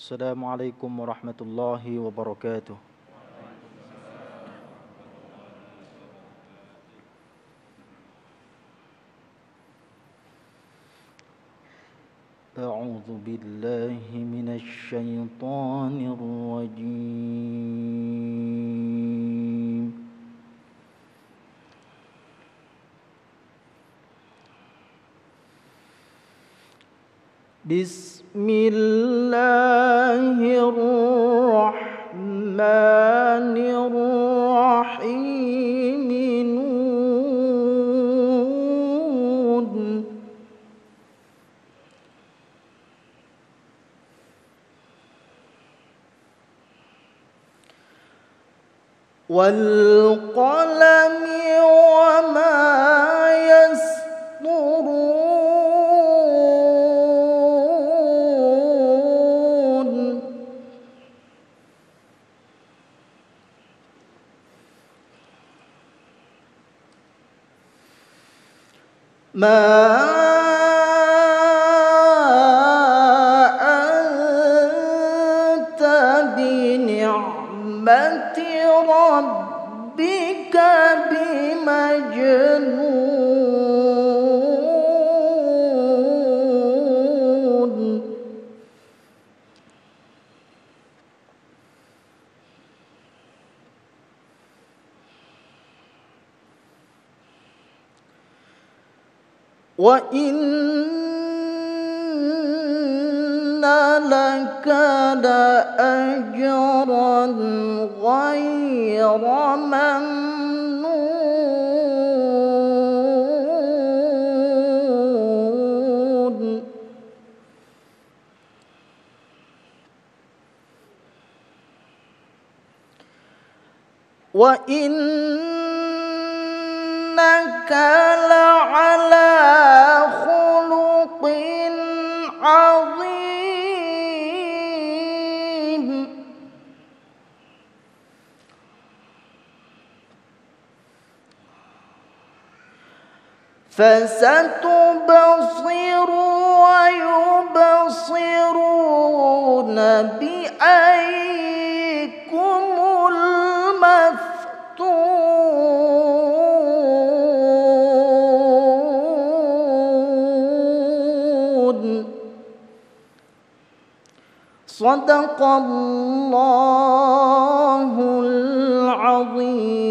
Assalamualaikum warahmatullahi wabarakatuh. A'udzu billahi minasy syaithanir rajim. Bismillahirrahmanirrahim. Nun. Wal qalami wa ma yasturun. Ma anta bi ni'mati rabbika bimajnun. Wa inna laka la ajran ghayra mamnun. Wa innaka la'ala khuluqin 'azim. Fasatubsiru wa yubsiruna biayyikumul maftun. Sadaqallahul azim.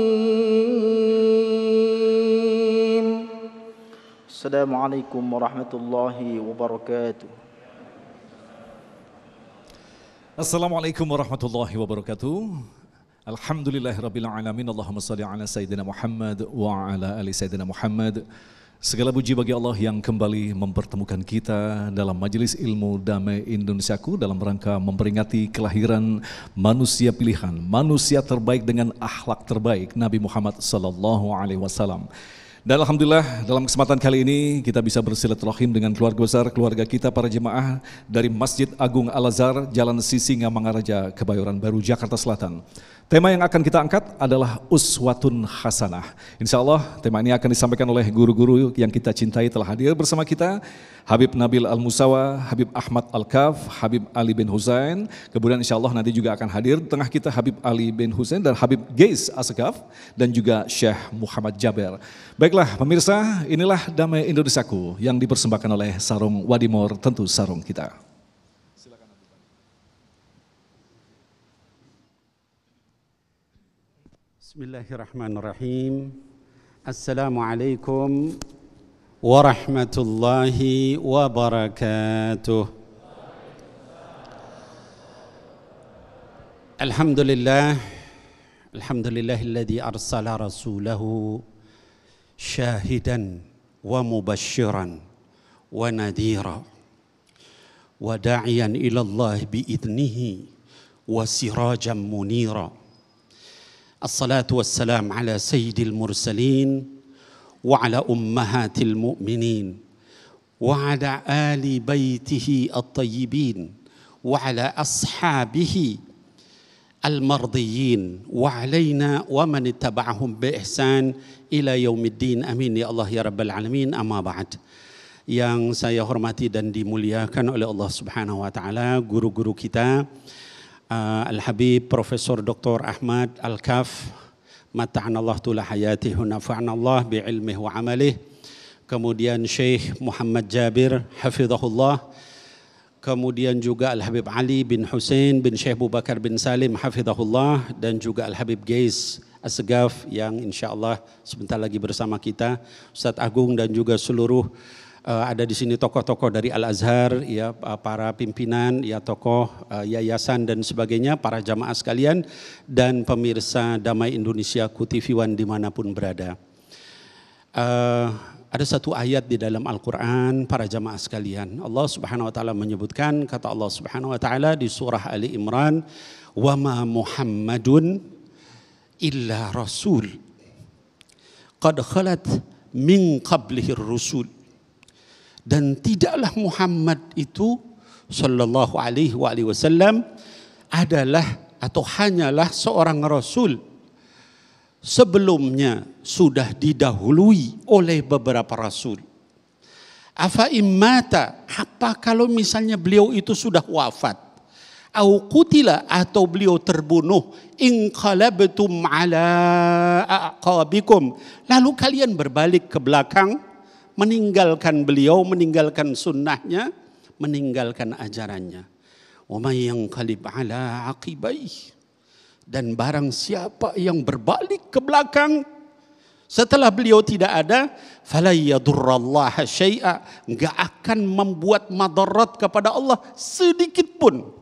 Assalamualaikum warahmatullahi wabarakatuh. Assalamualaikum warahmatullahi wabarakatuh. Alhamdulillahirabbil alamin. Allahumma shalli ala sayyidina Muhammad wa ala ali sayyidina Muhammad. Segala puji bagi Allah yang kembali mempertemukan kita dalam majelis ilmu Damai Indonesiaku dalam rangka memperingati kelahiran manusia pilihan, manusia terbaik dengan akhlak terbaik, Nabi Muhammad sallallahu alaihi wasallam. Dan alhamdulillah dalam kesempatan kali ini kita bisa bersilaturahim dengan keluarga besar, keluarga kita para jemaah dari Masjid Agung Al-Azhar, Jalan Sisinga Mangaraja, Kebayoran Baru, Jakarta Selatan. Tema yang akan kita angkat adalah uswatun hasanah. Insya Allah tema ini akan disampaikan oleh guru-guru yang kita cintai telah hadir bersama kita. Habib Nabil Al-Musawa, Habib Ahmad Al-Kaf, Habib Ali bin Husain. Kemudian insya Allah nanti juga akan hadir di tengah kita Habib Ali bin Husain dan Habib Geis Asgaf dan juga Syekh Muhammad Jaber. Baiklah pemirsa, inilah Damai Indonesiaku yang dipersembahkan oleh Sarung Wadimor, tentu sarung kita. Bismillahirrahmanirrahim. Assalamualaikum warahmatullahi wabarakatuh. Alhamdulillah. Alhamdulillahilladzi arsala rasulahu syahidan wa mubasysyiran wa nadhira wa da'iyan ila Allah bi'idnihi wa sirajan munira. Assalatu wassalam ala sayyidil mursalin wa ala ummahatil mu'minin wa ala ali baitihi at-tayyibin wa ala ashabihi al-mardiyyin wa alaina wa man ittaba'ahum bi ihsan ila yaumiddin. Amin ya Allah ya rabbal alamin. Amma ba'd. yang saya hormati dan dimuliakan oleh Allah Subhanahu wa taala, guru-guru kita, Al-Habib Profesor Dr. Ahmad Al-Kaf, mata'anallah tula hayatih wa nafa'anallah bi'ilmih wa amalih. Kemudian Syekh Muhammad Jabir hafizahullah. Kemudian juga Al-Habib Ali bin Hussein bin Syekh Abu Bakar bin Salim hafizahullah, dan juga Al-Habib Gais Assegaf yang insyaallah sebentar lagi bersama kita, Ustadz Agung, dan juga seluruh ada di sini tokoh-tokoh dari Al-Azhar, ya, para pimpinan, ya, tokoh yayasan dan sebagainya, para jamaah sekalian, dan pemirsa Damai Indonesia TV One dimanapun berada. Ada satu ayat di dalam Al-Quran, para jamaah sekalian. Allah Subhanahu Wa Taala menyebutkan, kata Allah Subhanahu Wa Taala di surah Ali Imran, wa ma Muhammadun illa rasul qad khalat min qablihi rusul. Dan tidaklah Muhammad itu sallallahu alaihi wasallam adalah atau hanyalah seorang rasul, sebelumnya sudah didahului oleh beberapa rasul. Afa immata, apa kalau misalnya beliau itu sudah wafat, au qutila, atau beliau terbunuh, inqalabtum ala aqabikum, lalu kalian berbalik ke belakang, meninggalkan beliau, meninggalkan sunnahnya, meninggalkan ajarannya. Wa may yanqalib ala aqibaih, dan barang siapa yang berbalik ke belakang setelah beliau tidak ada, fala yadurrallaha syai'a, enggak akan membuat madarat kepada Allah sedikit pun.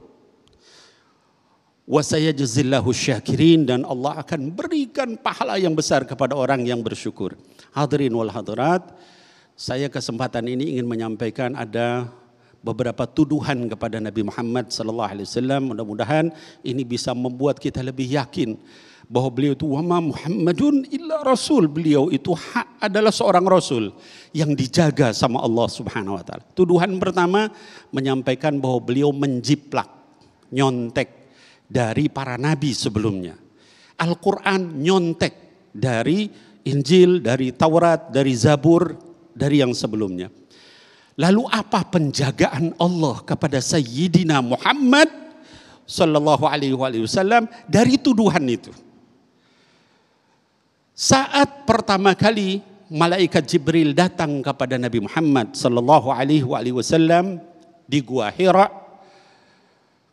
Wa sayajzillahu syakirin, dan Allah akan berikan pahala yang besar kepada orang yang bersyukur. Hadirin wal hadirat, saya kesempatan ini ingin menyampaikan ada beberapa tuduhan kepada Nabi Muhammad SAW. Mudah-mudahan ini bisa membuat kita lebih yakin bahwa beliau itu wama Muhammadun illa rasul. Beliau itu adalah seorang rasul yang dijaga sama Allah Subhanahu Wa Taala. Tuduhan pertama menyampaikan bahwa beliau menjiplak, nyontek dari para nabi sebelumnya. Al-Quran nyontek dari Injil, dari Taurat, dari Zabur, dari yang sebelumnya. Lalu apa penjagaan Allah kepada Sayyidina Muhammad sallallahu alaihi wasallam dari tuduhan itu? Saat pertama kali malaikat Jibril datang kepada Nabi Muhammad sallallahu alaihi wasallam di Gua Hira,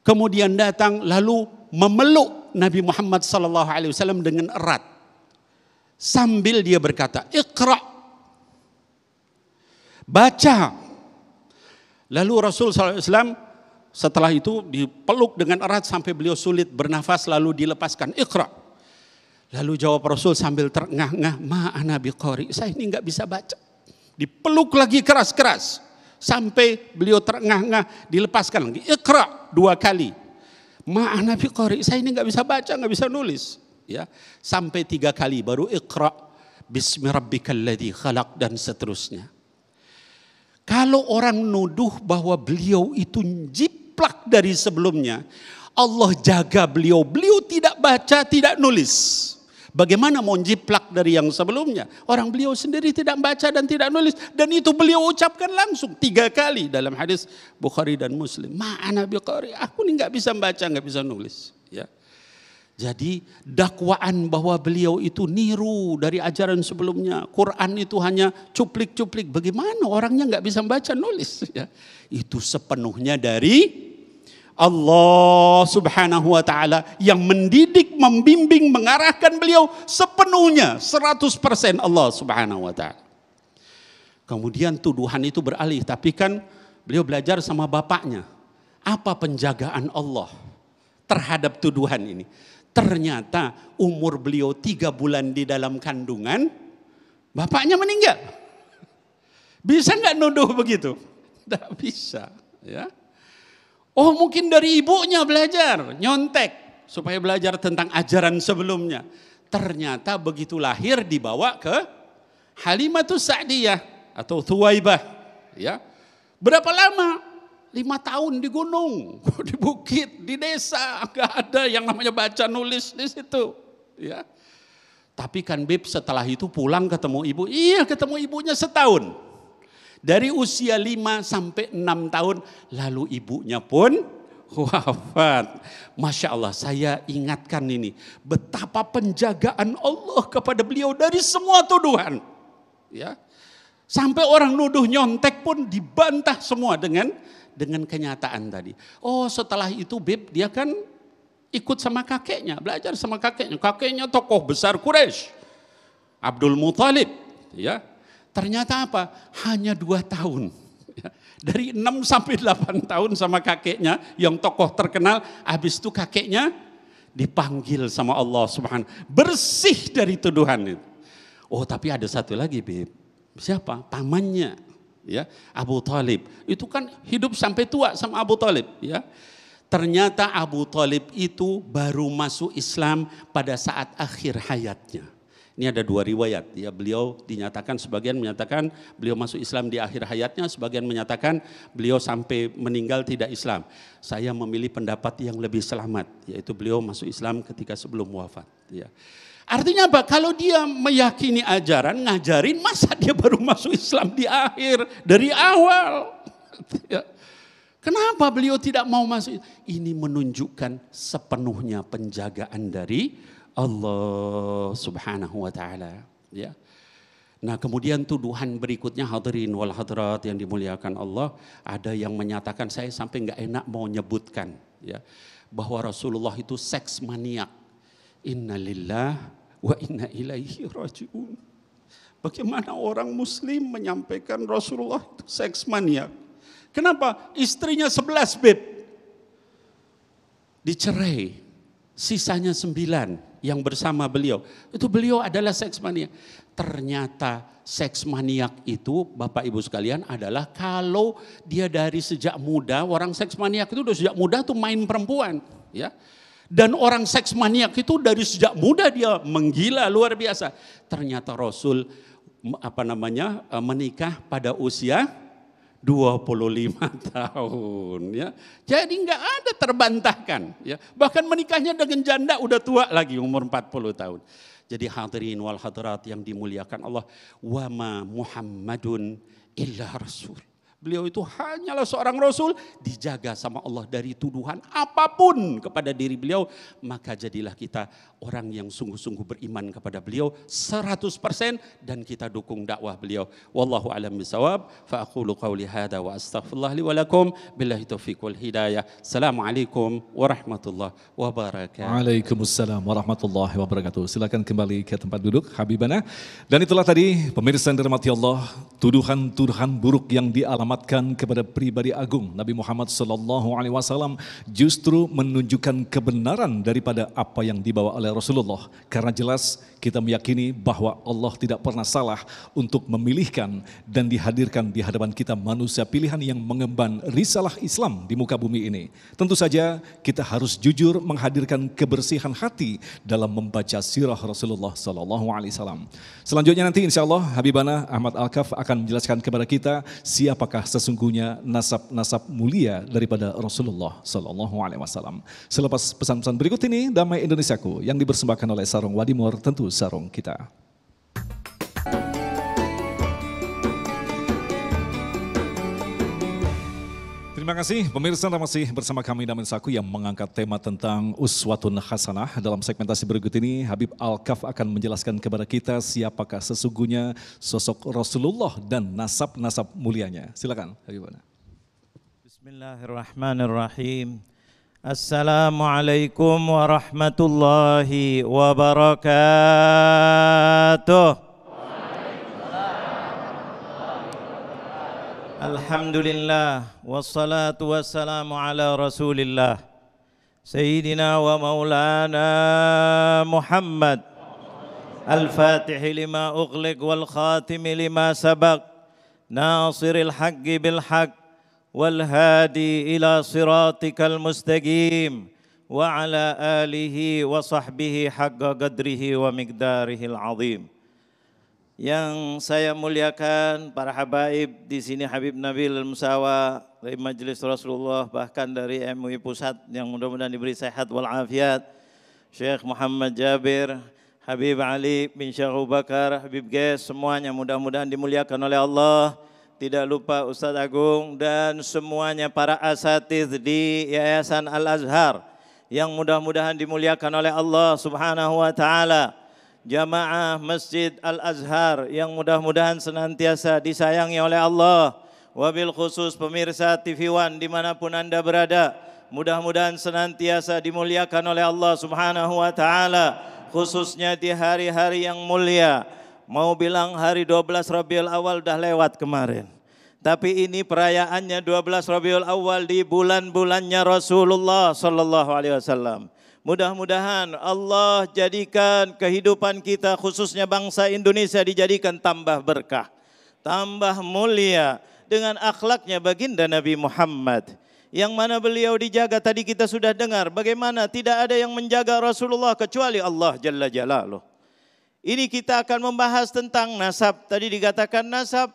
kemudian datang lalu memeluk Nabi Muhammad sallallahu alaihi wasallam dengan erat sambil dia berkata, "Iqra", baca. Lalu Rasul SAW setelah itu dipeluk dengan erat sampai beliau sulit bernafas, lalu dilepaskan, "Iqra". Lalu jawab Rasul sambil terengah-engah, "Ma ana biqari", saya ini enggak bisa baca. Dipeluk lagi keras-keras sampai beliau terengah-engah, dilepaskan lagi, "Iqra", 2 kali. "Ma ana biqari", saya ini enggak bisa baca, enggak bisa nulis, ya. Sampai 3 kali baru "Iqra bismi rabbikal ladzi khalaq", dan seterusnya. Kalau orang nuduh bahwa beliau itu jiplak dari sebelumnya, Allah jaga beliau, beliau tidak baca, tidak nulis. Bagaimana mau jiplak dari yang sebelumnya? Orang beliau sendiri tidak baca dan tidak nulis, dan itu beliau ucapkan langsung 3 kali dalam hadis Bukhari dan Muslim. Ma'ana biqari, aku ini nggak bisa baca, nggak bisa nulis. Ya. Jadi dakwaan bahwa beliau itu niru dari ajaran sebelumnya, Quran itu hanya cuplik-cuplik, bagaimana orangnya nggak bisa baca nulis, ya. Itu sepenuhnya dari Allah Subhanahu Wa Taala yang mendidik, membimbing, mengarahkan beliau sepenuhnya, 100% Allah Subhanahu Wa Taala. Kemudian tuduhan itu beralih, tapi kan beliau belajar sama bapaknya. Apa penjagaan Allah terhadap tuduhan ini? Ternyata umur beliau 3 bulan di dalam kandungan, bapaknya meninggal. Bisa nggak nuduh begitu? Tidak bisa. Ya. Oh, mungkin dari ibunya belajar, nyontek supaya belajar tentang ajaran sebelumnya. Ternyata begitu lahir dibawa ke Halimatus Sa'diyah atau Thuwaibah. Ya. Berapa lama? 5 tahun di gunung, di bukit, di desa, nggak ada yang namanya baca nulis di situ, ya. Tapi kan Bib setelah itu pulang ketemu ibu, iya ketemu ibunya setahun. Dari usia 5 sampai 6 tahun, lalu ibunya pun wafat. Masya Allah, saya ingatkan ini, betapa penjagaan Allah kepada beliau dari semua tuduhan. Ya, sampai orang nuduh nyontek pun dibantah semua dengan kenyataan tadi. Oh, setelah itu Beb, dia kan ikut sama kakeknya, belajar sama kakeknya. Kakeknya tokoh besar Quraisy, Abdul Muthalib. Ya, ternyata apa? Hanya 2 tahun. Dari 6 sampai 8 tahun sama kakeknya yang tokoh terkenal. Habis itu kakeknya dipanggil sama Allah Subhanahu, bersih dari tuduhan itu. Oh, tapi ada satu lagi, Beb. Siapa? Pamannya, ya, Abu Thalib. Itu kan hidup sampai tua sama Abu Thalib, ya. Ternyata Abu Thalib itu baru masuk Islam pada saat akhir hayatnya. Ini ada 2 riwayat, ya, beliau dinyatakan, sebagian menyatakan beliau masuk Islam di akhir hayatnya, sebagian menyatakan beliau sampai meninggal tidak Islam. Saya memilih pendapat yang lebih selamat, yaitu beliau masuk Islam ketika sebelum wafat. Ya. Artinya apa? Kalau dia meyakini ajaran, ngajarin, masa dia baru masuk Islam di akhir, dari awal? Ya. Kenapa beliau tidak mau masuk? Ini menunjukkan sepenuhnya penjagaan dari Allah Subhanahu wa taala, ya. Nah, kemudian tuduhan berikutnya, hadirin wal hadirat yang dimuliakan Allah, ada yang menyatakan, saya sampai enggak enak mau nyebutkan, ya, bahwa Rasulullah itu seks maniak. Innalillah wa inna ilaihi rajiun. Bagaimana orang muslim menyampaikan Rasulullah itu seks maniak? Kenapa? Istrinya 11, Beb. Dicerai. Sisanya 9 yang bersama beliau. Itu beliau adalah seks maniak. Ternyata seks maniak itu, Bapak Ibu sekalian, adalah kalau dia dari sejak muda, orang seks maniak itu dari sejak muda tuh main perempuan, ya. Dan orang seks maniak itu dari sejak muda dia menggila luar biasa. Ternyata Rasul menikah pada usia 25 tahun, ya. Jadi enggak ada terbantahkan, ya. Bahkan menikahnya dengan janda udah tua lagi, umur 40 tahun. Jadi hadirin wal hadirat yang dimuliakan Allah, wa ma Muhammadun illa rasul. Beliau itu hanyalah seorang rasul, dijaga sama Allah dari tuduhan apapun kepada diri beliau. Maka jadilah kita orang yang sungguh-sungguh beriman kepada beliau 100% dan kita dukung dakwah beliau. Wallahu a'lam bishawab. Fa aqulu qawli hadza wa astaghfirullah li wa lakum. Billahi taufiq wal hidayah. Assalamualaikum warahmatullahi wabarakatuh. Waalaikumsalam warahmatullahi wabarakatuh. Silakan kembali ke tempat duduk, Habibana. Dan itulah tadi pemirsa yang dirahmati Allah, tuduhan-tuduhan buruk yang dialamatkan kepada pribadi agung Nabi Muhammad SAW justru menunjukkan kebenaran daripada apa yang dibawa oleh Rasulullah. Karena jelas kita meyakini bahwa Allah tidak pernah salah untuk memilihkan dan dihadirkan di hadapan kita manusia pilihan yang mengemban risalah Islam di muka bumi ini. Tentu saja kita harus jujur menghadirkan kebersihan hati dalam membaca sirah Rasulullah SAW. Selanjutnya nanti insya Allah Habibana Ahmad Al-Kaf akan menjelaskan kepada kita siapakah sesungguhnya nasab-nasab mulia daripada Rasulullah SAW. Selepas pesan-pesan berikut ini, Damai Indonesiaku yang dipersembahkan oleh Sarung Wadimor, tentu sarung kita. Terima kasih pemirsa, masih bersama kami Damai Indonesiaku yang mengangkat tema tentang uswatun hasanah. Dalam segmentasi berikut ini Habib Al-Kaf akan menjelaskan kepada kita siapakah sesungguhnya sosok Rasulullah dan nasab-nasab mulianya. Silakan Habib. Bismillahirrahmanirrahim. Assalamualaikum warahmatullahi wabarakatuh. Alhamdulillah wassalatu wassalamu ala Rasulillah Sayyidina wa maulana Muhammad Al-Fatih lima ughliq wal khatimi lima sabaq Nasiril haqqi bil haqq wal hadi ila siratikal mustaqim wa ala alihi wa sahbihi haqqa qadrihi wa miqdarihil azim. Yang saya muliakan para habaib di sini, Habib Nabil Al-Musawa dari Majelis Rasulullah, bahkan dari MUI Pusat yang mudah-mudahan diberi sehat walafiat, Syekh Muhammad Jabir, Habib Ali bin Syekh Abu Bakar, Habib Ges, semuanya mudah-mudahan dimuliakan oleh Allah tidak lupa Ustadz Agung dan semuanya para asatidz di Yayasan Al-Azhar yang mudah-mudahan dimuliakan oleh Allah Subhanahu wa taala. Jamaah Masjid Al-Azhar yang mudah-mudahan senantiasa disayangi oleh Allah. Wabil khusus pemirsa TV One dimanapun Anda berada, mudah-mudahan senantiasa dimuliakan oleh Allah Subhanahu wa taala, khususnya di hari-hari yang mulia. Mau bilang hari 12 Rabiul Awal dah lewat kemarin. Tapi ini perayaannya 12 Rabiul Awal di bulan-bulannya Rasulullah sallallahu alaihi wasallam. Mudah-mudahan Allah jadikan kehidupan kita khususnya bangsa Indonesia dijadikan tambah berkah, tambah mulia dengan akhlaknya baginda Nabi Muhammad. Yang mana beliau dijaga tadi kita sudah dengar bagaimana tidak ada yang menjaga Rasulullah kecuali Allah Jalla Jalaluh. Ini kita akan membahas tentang nasab. Tadi dikatakan nasab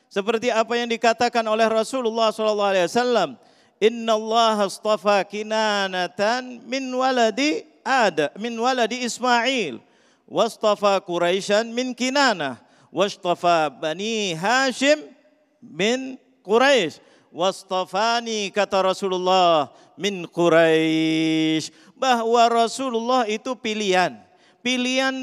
seperti apa yang dikatakan oleh Rasulullah SAW. Inna Allah astafa Kinanatan min waladi Ismail, wastafa Quraisyan min Kinanah, wastafa Bani Hashim min Quraisy, wastafani kata Rasulullah min Quraisy. Bahwa Rasulullah itu pilihan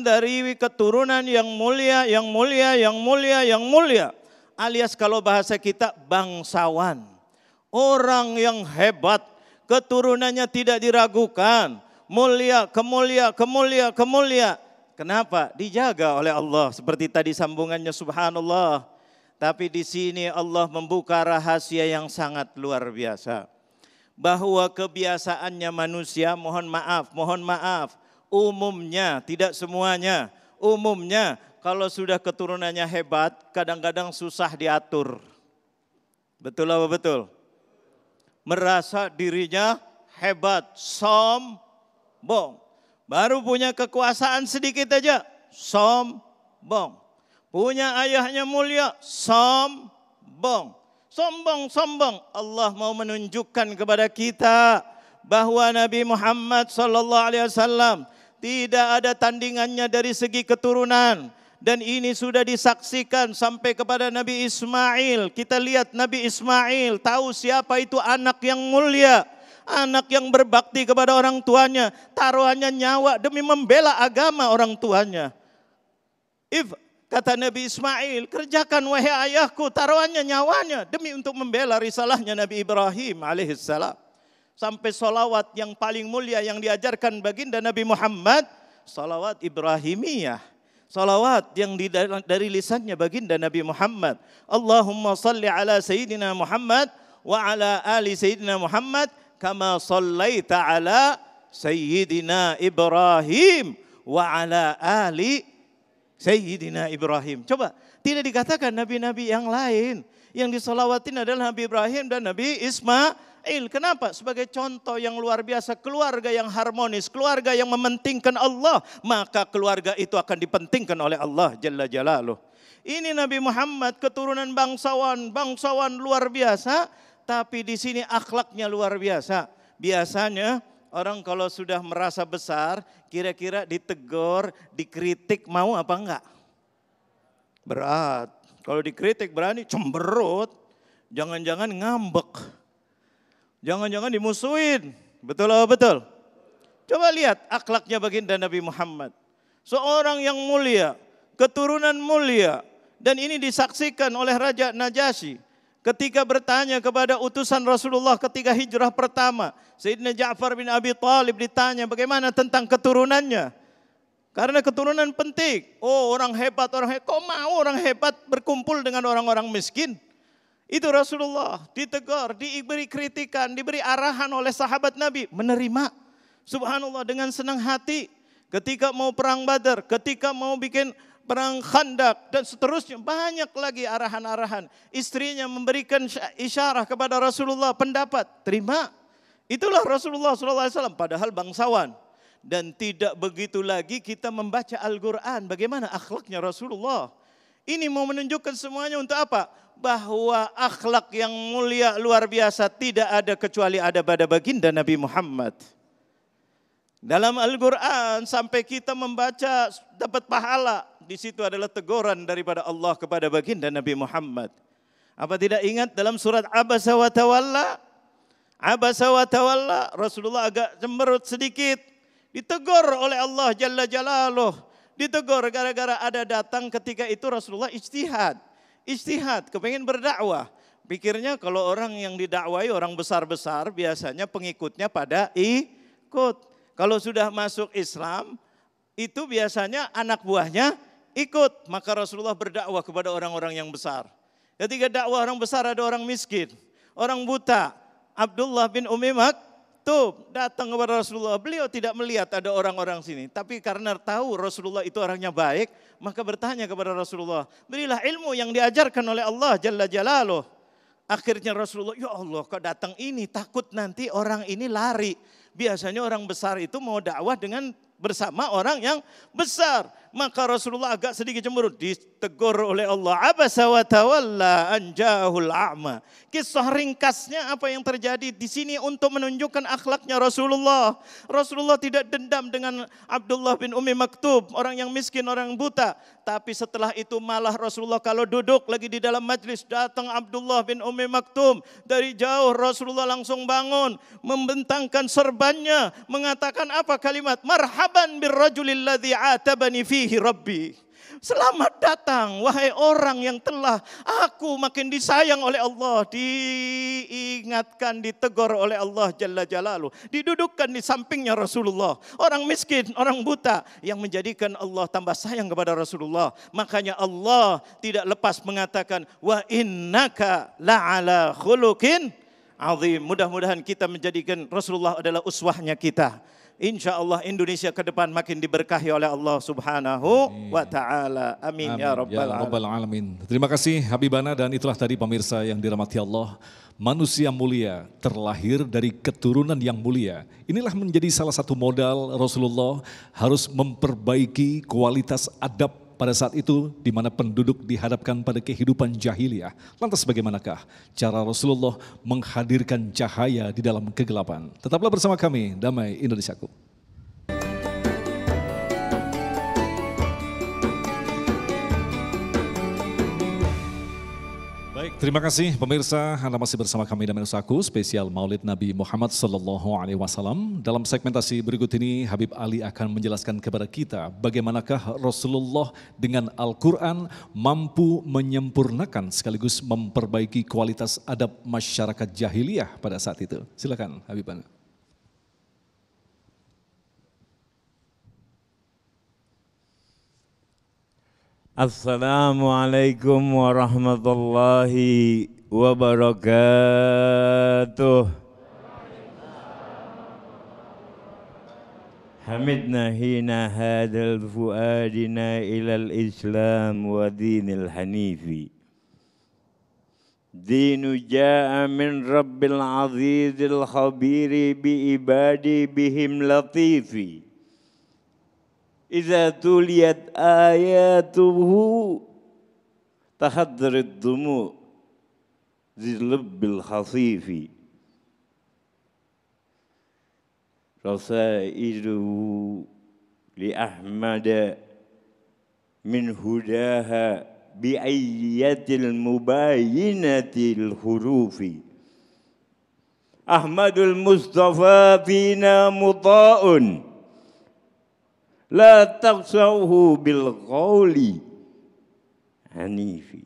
dari keturunan yang mulia, yang mulia, yang mulia, yang mulia. Alias kalau bahasa kita bangsawan. Orang yang hebat, keturunannya tidak diragukan. Mulia, kemulia, kemulia, kemulia. Kenapa? Dijaga oleh Allah. Seperti tadi sambungannya subhanallah. Tapi di sini Allah membuka rahasia yang sangat luar biasa. Bahwa kebiasaannya manusia, mohon maaf. Umumnya, tidak semuanya. Umumnya kalau sudah keturunannya hebat, kadang-kadang susah diatur. Betul apa betul? Merasa dirinya hebat, sombong. Baru punya kekuasaan sedikit aja, sombong. Punya ayahnya mulia, sombong. Sombong. Allah mau menunjukkan kepada kita bahwa Nabi Muhammad SAW tidak ada tandingannya dari segi keturunan. Dan ini sudah disaksikan sampai kepada Nabi Ismail. Kita lihat Nabi Ismail tahu siapa itu anak yang mulia. Anak yang berbakti kepada orang tuanya. Taruhannya nyawa demi membela agama orang tuanya. Kata Nabi Ismail, kerjakan wahai ayahku, taruhannya nyawanya demi untuk membela risalahnya Nabi Ibrahim alaihissalam. Sampai salawat yang paling mulia yang diajarkan baginda Nabi Muhammad, salawat Ibrahimiyah. Salawat yang dari lisannya baginda Nabi Muhammad. Allahumma salli ala Sayyidina Muhammad wa ala ali Sayyidina Muhammad kama sallaita ala Sayyidina Ibrahim wa ala ali Sayyidina Ibrahim. Coba, tidak dikatakan nabi-nabi yang lain. Yang disalawatin adalah Nabi Ibrahim dan Nabi Ismail. Kenapa? Sebagai contoh yang luar biasa, keluarga yang harmonis, keluarga yang mementingkan Allah, maka keluarga itu akan dipentingkan oleh Allah Jalla Jalaluh. Ini Nabi Muhammad keturunan bangsawan luar biasa, tapi di sini akhlaknya luar biasa. Biasanya orang kalau sudah merasa besar, kira-kira ditegur, dikritik mau apa enggak? Berat. Kalau dikritik berani, cemberut, jangan-jangan ngambek. Jangan-jangan dimusuhin. Betul atau betul? Coba lihat akhlaknya baginda Nabi Muhammad. Seorang yang mulia, keturunan mulia. Dan ini disaksikan oleh Raja Najasyi. Ketika bertanya kepada utusan Rasulullah ketika hijrah pertama. Sayyidina Ja'far bin Abi Thalib ditanya bagaimana tentang keturunannya. Karena keturunan penting. Oh orang hebat. Kok mau orang hebat berkumpul dengan orang-orang miskin? Itu Rasulullah ditegur, diberi kritikan, diberi arahan oleh sahabat Nabi. Menerima, subhanallah dengan senang hati. Ketika mau perang Badar, ketika mau bikin perang Khandak dan seterusnya. Banyak lagi arahan-arahan. Istrinya memberikan isyarah kepada Rasulullah pendapat. Terima. Itulah Rasulullah SAW padahal bangsawan. Dan tidak begitu lagi kita membaca Al-Quran. Bagaimana akhlaknya Rasulullah. Ini mau menunjukkan semuanya untuk apa? Bahwa akhlak yang mulia luar biasa tidak ada kecuali ada pada baginda Nabi Muhammad. Dalam Al-Quran sampai kita membaca dapat pahala. Di situ adalah teguran daripada Allah kepada baginda Nabi Muhammad. Apa tidak ingat dalam surat Abasa wa Tawalla? Abasa wa Tawalla, Rasulullah agak cemberut sedikit. Ditegur oleh Allah Jalla Jalaluh. Ditegur gara-gara ada datang ketika itu Rasulullah ijtihad. Ijtihad, kepengen berdakwah. Pikirnya kalau orang yang didakwai orang besar-besar biasanya pengikutnya pada ikut. Kalau sudah masuk Islam itu biasanya anak buahnya ikut. Maka Rasulullah berdakwah kepada orang-orang yang besar. Ketika dakwah orang besar ada orang miskin, orang buta. Abdullah bin Ummi Maktub datang kepada Rasulullah. Beliau tidak melihat ada orang-orang sini. Tapi karena tahu Rasulullah itu orangnya baik, maka bertanya kepada Rasulullah. Berilah ilmu yang diajarkan oleh Allah Jalla Jalaluh. Akhirnya Rasulullah, ya Allah kok datang ini, takut nanti orang ini lari. Biasanya orang besar itu mau dakwah dengan bersama orang yang besar. Maka Rasulullah agak sedikit cemberut, ditegur oleh Allah. Abasa wa tawalla an ja'ahul a'ma. Kisah ringkasnya apa yang terjadi di sini untuk menunjukkan akhlaknya Rasulullah. Rasulullah tidak dendam dengan Abdullah bin Ummi Maktub, orang yang miskin, orang yang buta. Tapi setelah itu malah Rasulullah kalau duduk lagi di dalam majlis, datang Abdullah bin Ummi Maktub. Dari jauh Rasulullah langsung bangun, membentangkan serbannya, mengatakan apa kalimat? Marhaban birrajulil ladzi atabani fihi rabbi. Selamat datang wahai orang yang telah aku makin disayang oleh Allah. Diingatkan, ditegur oleh Allah Jalla Jalaluh. Didudukkan di sampingnya Rasulullah. Orang miskin, orang buta yang menjadikan Allah tambah sayang kepada Rasulullah. Makanya Allah tidak lepas mengatakan wa innaka la'ala khuluqin azim. Mudah-mudahan kita menjadikan Rasulullah adalah uswahnya kita. Insya Allah Indonesia ke depan makin diberkahi oleh Allah Subhanahu wa Ta'ala. Amin, ya Rabbal Alamin. Terima kasih Habibana, dan itulah tadi pemirsa yang dirahmati Allah. Manusia mulia terlahir dari keturunan yang mulia. Inilah menjadi salah satu modal Rasulullah harus memperbaiki kualitas adab pada saat itu di mana penduduk dihadapkan pada kehidupan jahiliyah. Lantas bagaimanakah cara Rasulullah menghadirkan cahaya di dalam kegelapan? Tetaplah bersama kami, Damai Indonesiaku. Baik, terima kasih pemirsa, Anda masih bersama kami Damai Indonesiaku, spesial Maulid Nabi Muhammad SAW. Dalam segmentasi berikut ini, Habib Ali akan menjelaskan kepada kita bagaimanakah Rasulullah dengan Al-Quran mampu menyempurnakan sekaligus memperbaiki kualitas adab masyarakat jahiliyah pada saat itu. Silakan Habib Ali. Assalamualaikum warahmatullahi wabarakatuh. Hamidna hina hadal fuadina ilal islam wa dinil hanifi. Dinu ja'a min rabbil azizil khabiri bi ibadi bihim latifi. Iza tuliyat ayatuhu tahaddarid dumu zilubbil khasifi. Rasaidu li Ahmad min hudaha bi ayyatil mubayinatil hurufi. Ahmadul Mustafa fina muta'un la taqsawhu bil qawli hanifi.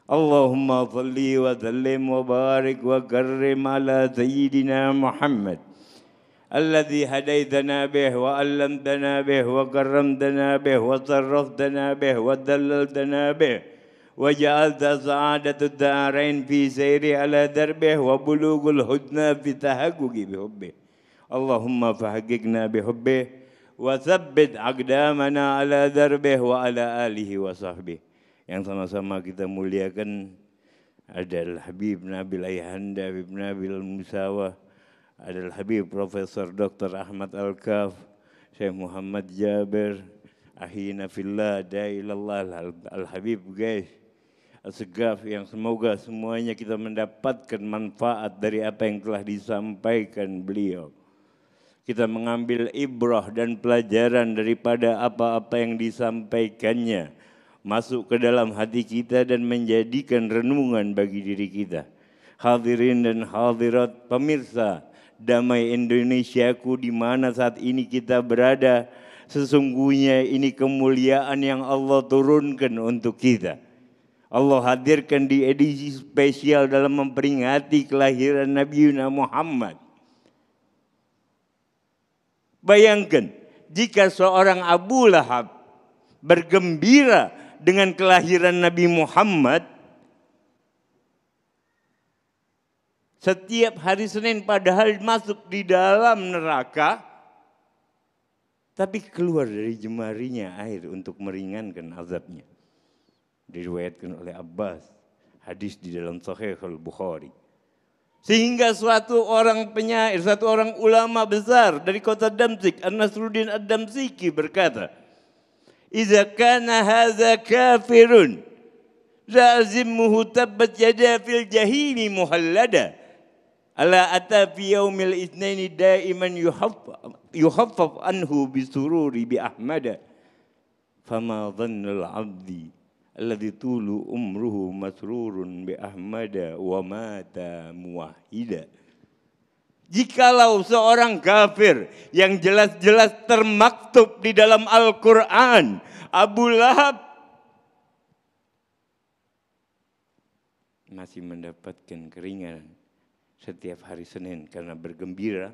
Allahumma salli wa sallim wa barik wa karrim ala sayyidina Muhammad alladhi hadaitana bih wa allamtana bih wa karramtana bih wa sarraftana bih wa dallaltana bih wa ja'alta sa'adatud darain fi sayri ala darbih wa bulughul hudna fi tahaqquqi bihubbih. Allahumma fahaqqiqna bihubbih wa tsabbit aqdamana ala darbih wa ala alihi wa sahbihi. Yang sama-sama kita muliakan adalah Habib Nabil Ayahanda, Habib Nabil Musawa, adalah Habib Profesor Dr. Ahmad Al-Kaf, Syekh Muhammad Jabir, Ahina Fillah, Da'ilallah, Al-Habib guys, As-Segaf, yang semoga semuanya kita mendapatkan manfaat dari apa yang telah disampaikan beliau. Kita mengambil ibrah dan pelajaran daripada apa-apa yang disampaikannya. masuk ke dalam hati kita dan menjadikan renungan bagi diri kita. Hadirin dan hadirat pemirsa Damai Indonesiaku, di mana saat ini kita berada, sesungguhnya ini kemuliaan yang Allah turunkan untuk kita. Allah hadirkan di edisi spesial dalam memperingati kelahiran Nabi Muhammad. Bayangkan jika seorang Abu Lahab bergembira dengan kelahiran Nabi Muhammad, setiap hari Senin padahal masuk di dalam neraka, tapi keluar dari jemarinya air untuk meringankan azabnya. Diriwayatkan oleh Abbas, hadis di dalam Sahih Al-Bukhari. Sehingga suatu orang penyair, satu orang ulama besar dari kota Damsyik, An-Nasruddin Ad-Damsyiki berkata, "Iza kana hadza kafirun, lazimmuhu tabbat yada fil jahili muhallada. Ala ata fi yaumil itsnaini daiman yuhaffaf anhu bisururi bi ahmada. Fama dhannul 'abdi alladzi tulu umruhu masrurun bi ahmada wa mata muwahhida." Jikalau seorang kafir yang jelas-jelas termaktub di dalam Al-Quran, Abu Lahab masih mendapatkan keringanan setiap hari Senin karena bergembira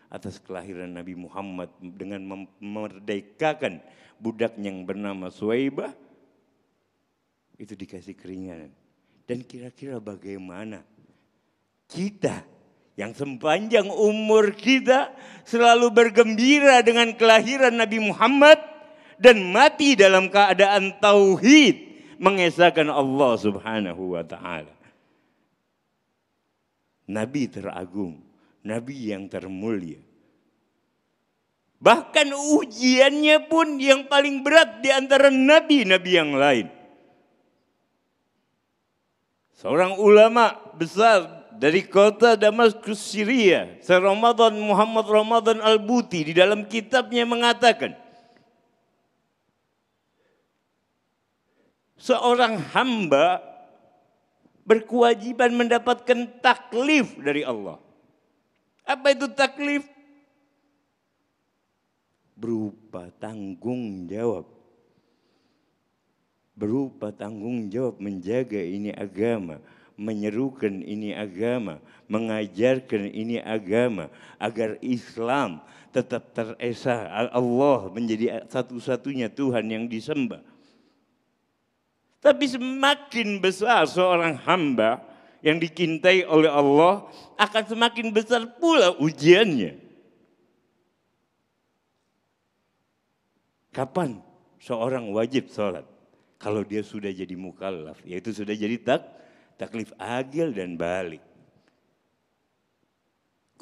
atas kelahiran Nabi Muhammad dengan memerdekakan budak yang bernama Suwaibah, itu dikasih keringanan. Dan kira-kira bagaimana kita yang sepanjang umur kita selalu bergembira dengan kelahiran Nabi Muhammad dan mati dalam keadaan tauhid, mengesahkan Allah Subhanahu wa taala. Nabi teragung, Nabi yang termulia. Bahkan ujiannya pun yang paling berat di antara nabi-nabi yang lain. Seorang ulama besar dari kota Damaskus, Syria, Ramadan Muhammad Ramadan Al-Buti, di dalam kitabnya mengatakan, seorang hamba berkewajiban mendapatkan taklif dari Allah. Apa itu taklif? Berupa tanggung jawab. Berupa tanggung jawab menjaga ini agama, menyerukan ini agama, mengajarkan ini agama, agar Islam tetap teresah, Allah menjadi satu-satunya Tuhan yang disembah. Tapi semakin besar seorang hamba yang dicintai oleh Allah, akan semakin besar pula ujiannya. Kapan seorang wajib sholat? Kalau dia sudah jadi mukallaf, yaitu sudah jadi taklif agil dan balik.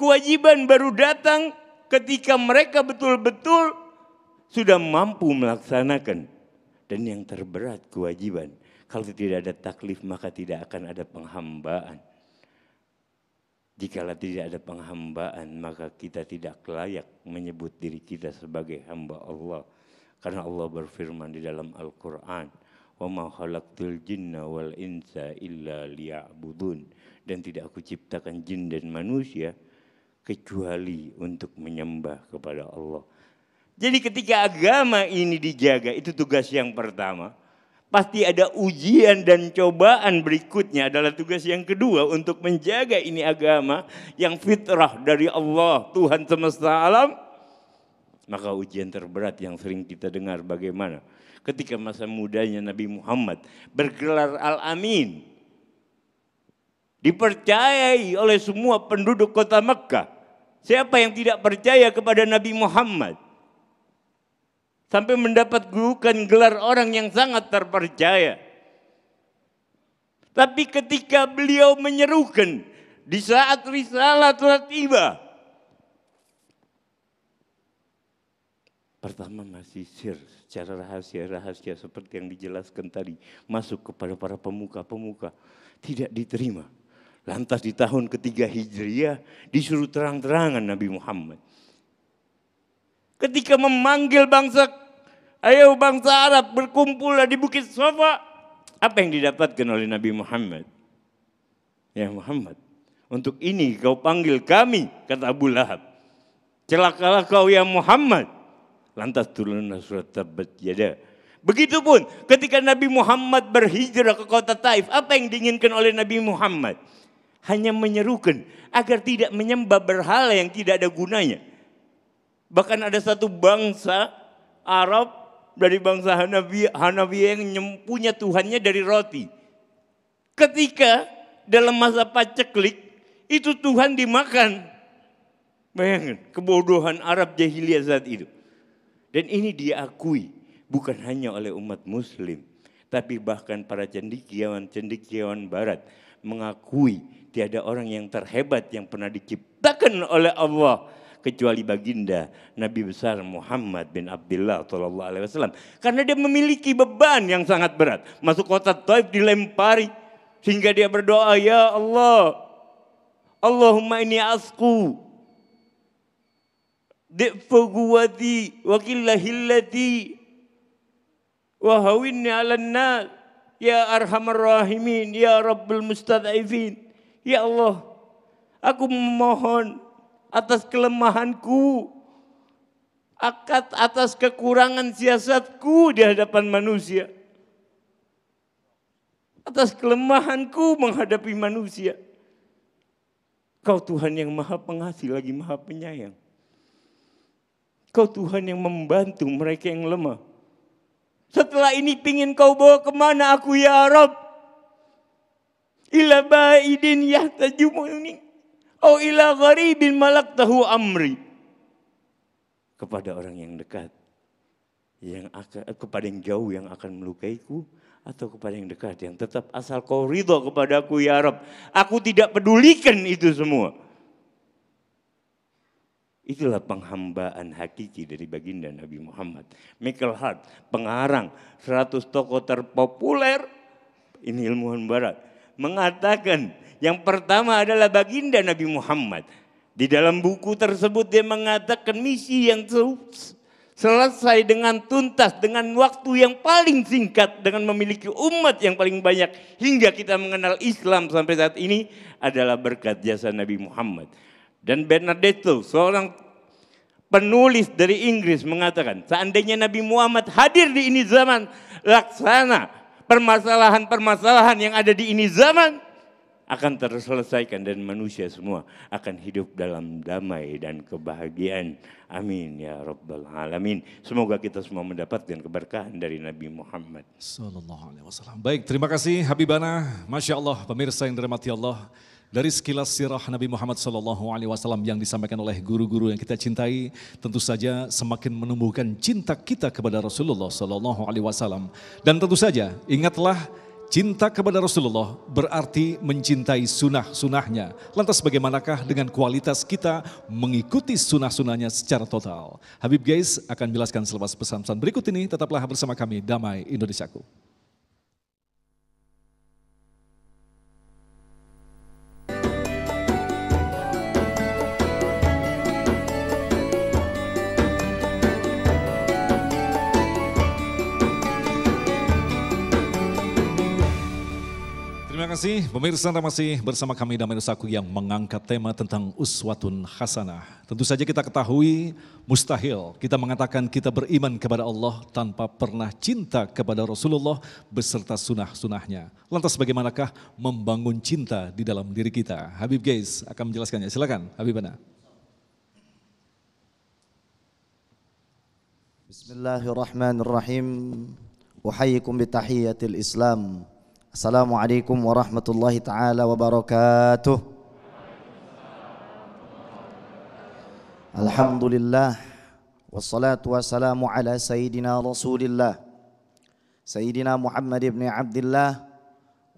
Kewajiban baru datang ketika mereka betul-betul sudah mampu melaksanakan. Dan yang terberat kewajiban, kalau tidak ada taklif maka tidak akan ada penghambaan. Jikalau tidak ada penghambaan maka kita tidak layak menyebut diri kita sebagai hamba Allah. Karena Allah berfirman di dalam Al-Quran, "Wa ma khalaqtul jinna wal insa illa liya'budun." Dan tidak aku ciptakan jin dan manusia kecuali untuk menyembah kepada Allah. Jadi ketika agama ini dijaga, itu tugas yang pertama. Pasti ada ujian dan cobaan berikutnya adalah tugas yang kedua untuk menjaga ini agama yang fitrah dari Allah, Tuhan semesta alam. Maka ujian terberat yang sering kita dengar bagaimana ketika masa mudanya Nabi Muhammad bergelar Al-Amin. Dipercayai oleh semua penduduk kota Mekah. Siapa yang tidak percaya kepada Nabi Muhammad? Sampai mendapat julukan gelar orang yang sangat terpercaya. Tapi ketika beliau menyerukan di saat risalah telah tiba, pertama masih secara rahasia seperti yang dijelaskan tadi, masuk kepada para pemuka-pemuka, tidak diterima. Lantas di tahun ketiga Hijriah disuruh terang-terangan Nabi Muhammad. Ketika memanggil bangsa Ayo bangsa Arab berkumpullah di Bukit Safa. Apa yang didapatkan oleh Nabi Muhammad? Ya Muhammad, untuk ini kau panggil kami, kata Abu Lahab. Celakalah kau ya Muhammad. Lantas turunlah surat Tabbat Yada. Begitupun ketika Nabi Muhammad berhijrah ke kota Taif, apa yang diinginkan oleh Nabi Muhammad? Hanya menyerukan agar tidak menyembah berhala yang tidak ada gunanya. Bahkan ada satu bangsa Arab dari bangsa Hanafi yang punya Tuhannya dari roti. Ketika dalam masa paceklik itu Tuhan dimakan. Bayangkan kebodohan Arab jahiliyah saat itu. Dan ini diakui bukan hanya oleh umat muslim, tapi bahkan para cendekiawan barat mengakui tiada orang yang terhebat yang pernah diciptakan oleh Allah kecuali baginda Nabi besar Muhammad bin Abdullah sallallahu alaihi wasallam, karena dia memiliki beban yang sangat berat. Masuk kota Taif dilempari sehingga dia berdoa, ya Allah, Allahumma inni asqu di'fa quwwati wa qillahillati wa hawinni 'alan nas ya arhamar rahimin ya rabbul mustad'ifin. Ya Allah, aku memohon atas kelemahanku, atas kekurangan siasatku di hadapan manusia, atas kelemahanku menghadapi manusia. Kau Tuhan yang maha pengasih lagi maha penyayang. Kau Tuhan yang membantu mereka yang lemah. Setelah ini pingin kau bawa kemana aku ya Rabb? Ila ba'idin yahtajumuni au ila gharibin malaktahu amri. Kepada orang yang dekat, kepada yang jauh yang akan melukaiku, atau kepada yang dekat yang tetap asal kau ridho kepadaku ya Rabb. Aku tidak pedulikan itu semua. Itulah penghambaan hakiki dari baginda Nabi Muhammad. Michael Hart, pengarang 100 tokoh terpopuler, ini ilmuwan barat, mengatakan yang pertama adalah baginda Nabi Muhammad. Di dalam buku tersebut dia mengatakan misi yang selesai dengan tuntas, dengan waktu yang paling singkat, dengan memiliki umat yang paling banyak hingga kita mengenal Islam sampai saat ini adalah berkat jasa Nabi Muhammad. Dan Bernardetto, seorang penulis dari Inggris, mengatakan seandainya Nabi Muhammad hadir di ini zaman, laksana permasalahan-permasalahan yang ada di ini zaman akan terselesaikan dan manusia semua akan hidup dalam damai dan kebahagiaan. Amin ya rabbal alamin. Semoga kita semua mendapatkan keberkahan dari Nabi Muhammad sallallahu alaihi wasallam. Baik, terima kasih Habibana. Masya Allah, pemirsa yang dirahmati Allah. Dari sekilas sirah Nabi Muhammad SAW yang disampaikan oleh guru-guru yang kita cintai, tentu saja semakin menumbuhkan cinta kita kepada Rasulullah SAW. Dan tentu saja ingatlah, cinta kepada Rasulullah berarti mencintai sunnah-sunnahnya. Lantas bagaimanakah dengan kualitas kita mengikuti sunnah-sunnahnya secara total? Habib Gais akan jelaskan selepas pesan-pesan berikut ini. Tetaplah bersama kami, Damai Indonesiaku. Terima kasih pemirsa, masih bersama kami Damai Indonesiaku yang mengangkat tema tentang uswatun hasanah. Tentu saja kita ketahui mustahil kita mengatakan kita beriman kepada Allah tanpa pernah cinta kepada Rasulullah beserta sunnah-sunnahnya. Lantas bagaimanakah membangun cinta di dalam diri kita? Habib Gais akan menjelaskannya. Silakan Habibana. Bismillahirrahmanirrahim. Uhayyikum bitahiyatil Islam. Assalamualaikum warahmatullahi ta'ala wabarakatuh. Alhamdulillah. Wassalatu wassalamu ala Sayyidina Rasulillah Sayyidina Muhammad ibn Abdillah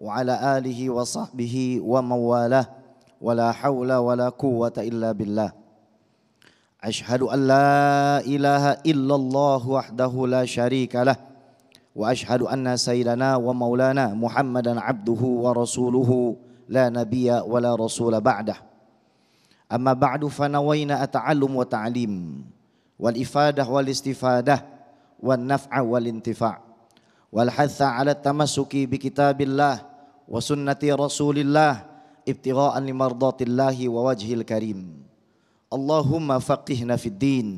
wa ala alihi wa sahbihi wa mawalah. Wa la hawla wa la quwwata illa billah. Ashhadu an la ilaha illallah wahdahu la syarika lah. Wa ashhadu anna sayyidana wa maulana Muhammadan abduhu wa rasuluhu la nabiyya wa la rasula ba'dah. Amma ba'du fanawayna ata'allum wa ta'lim wal ifadah wal istifadah wan naf'a wal intifa', wal hatha 'ala tamassuki bi kitabillah wa sunnati Rasulillah ibtigha'an li mardatillahi wa wajhil karim. Allahumma faqihna fid din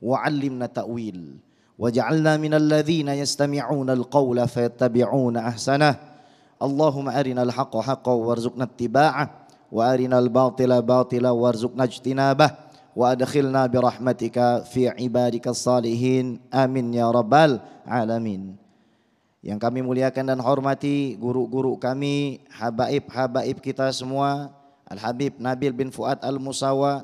wa 'allimna ta'wil waj'alna minal ladzina yastami'una al-qawla fayattabi'una ahsanah. Allahumma arinal haqqa haqqan warzuqna ittiba'ah wa arinal batila batila warzuqna ijtinabah wa adkhilna bi rahmatika fi ibadikas salihin. Amin ya rabbal alamin. Yang kami muliakan dan hormati guru-guru kami, habaib-habaib kita semua, Al-Habib Nabil bin Fuad Al-Musawa,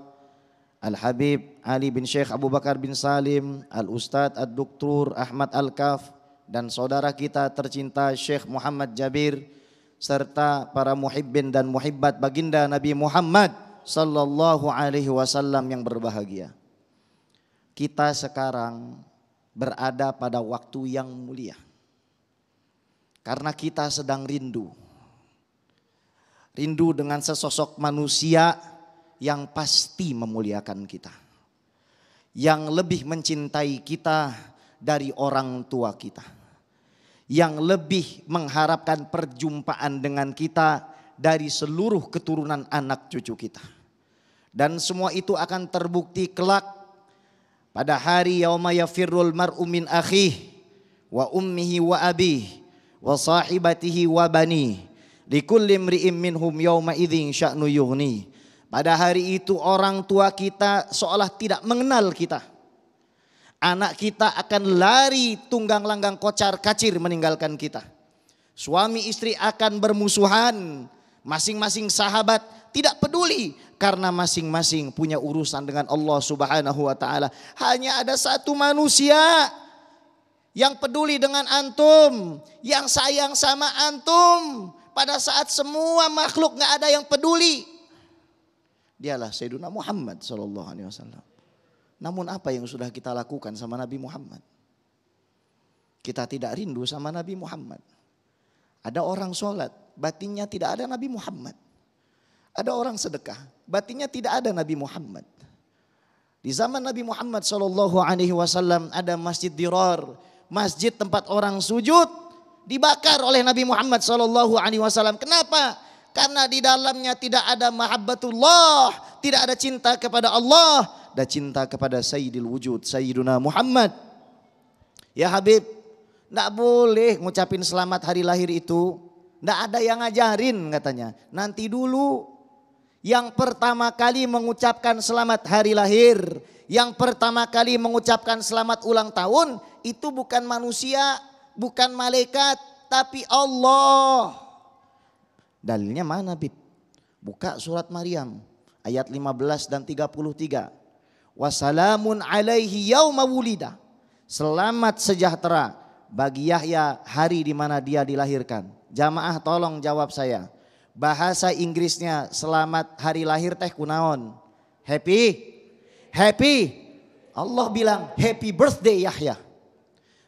Al-Habib Ali bin Syekh Abu Bakar bin Salim, Al-Ustadz Ad-Doktor Ahmad Al-Kaf, dan saudara kita tercinta Syekh Muhammad Jabir, serta para muhibbin dan muhibbat baginda Nabi Muhammad sallallahu alaihi wasallam yang berbahagia. Kita sekarang berada pada waktu yang mulia. Karena kita sedang rindu. Rindu dengan sesosok manusia yang pasti memuliakan kita. Yang lebih mencintai kita dari orang tua kita. Yang lebih mengharapkan perjumpaan dengan kita dari seluruh keturunan anak cucu kita. Dan semua itu akan terbukti kelak pada hari yauma yafirrul mar'u min akhihi wa ummihi wa abihi wa sahibatihi wa bani likulli imri'in minhum yauma idzin sya'nu yughni. Pada hari itu orang tua kita seolah tidak mengenal kita. Anak kita akan lari tunggang langgang kocar kacir meninggalkan kita. Suami istri akan bermusuhan, masing-masing sahabat tidak peduli karena masing-masing punya urusan dengan Allah Subhanahu wa taala. Hanya ada satu manusia yang peduli dengan antum, yang sayang sama antum pada saat semua makhluk nggak ada yang peduli. Dialah Sayyiduna Muhammad sallallahu alaihi wasallam. Namun apa yang sudah kita lakukan sama Nabi Muhammad? Kita tidak rindu sama Nabi Muhammad. Ada orang sholat, batinnya tidak ada Nabi Muhammad. Ada orang sedekah, batinnya tidak ada Nabi Muhammad. Di zaman Nabi Muhammad sallallahu alaihi wasallam ada Masjid Dirar, masjid tempat orang sujud, dibakar oleh Nabi Muhammad sallallahu alaihi wasallam. Kenapa? Karena di dalamnya tidak ada mahabbatullah, tidak ada cinta kepada Allah, dan cinta kepada Sayyidil Wujud, Sayyiduna Muhammad. Ya Habib, tidak boleh ngucapin selamat hari lahir itu. Tidak ada yang ngajarin katanya. Nanti dulu. Yang pertama kali mengucapkan selamat hari lahir, yang pertama kali mengucapkan selamat ulang tahun, itu bukan manusia, bukan malaikat, tapi Allah. Dalilnya mana Bib? Buka surat Maryam ayat 15 dan 33. Wassalamun alaihi yauma wulida. Selamat sejahtera bagi Yahya hari di mana dia dilahirkan. Jamaah tolong jawab saya. Bahasa Inggrisnya selamat hari lahir teh kunaon? Happy? Happy? Allah bilang happy birthday Yahya.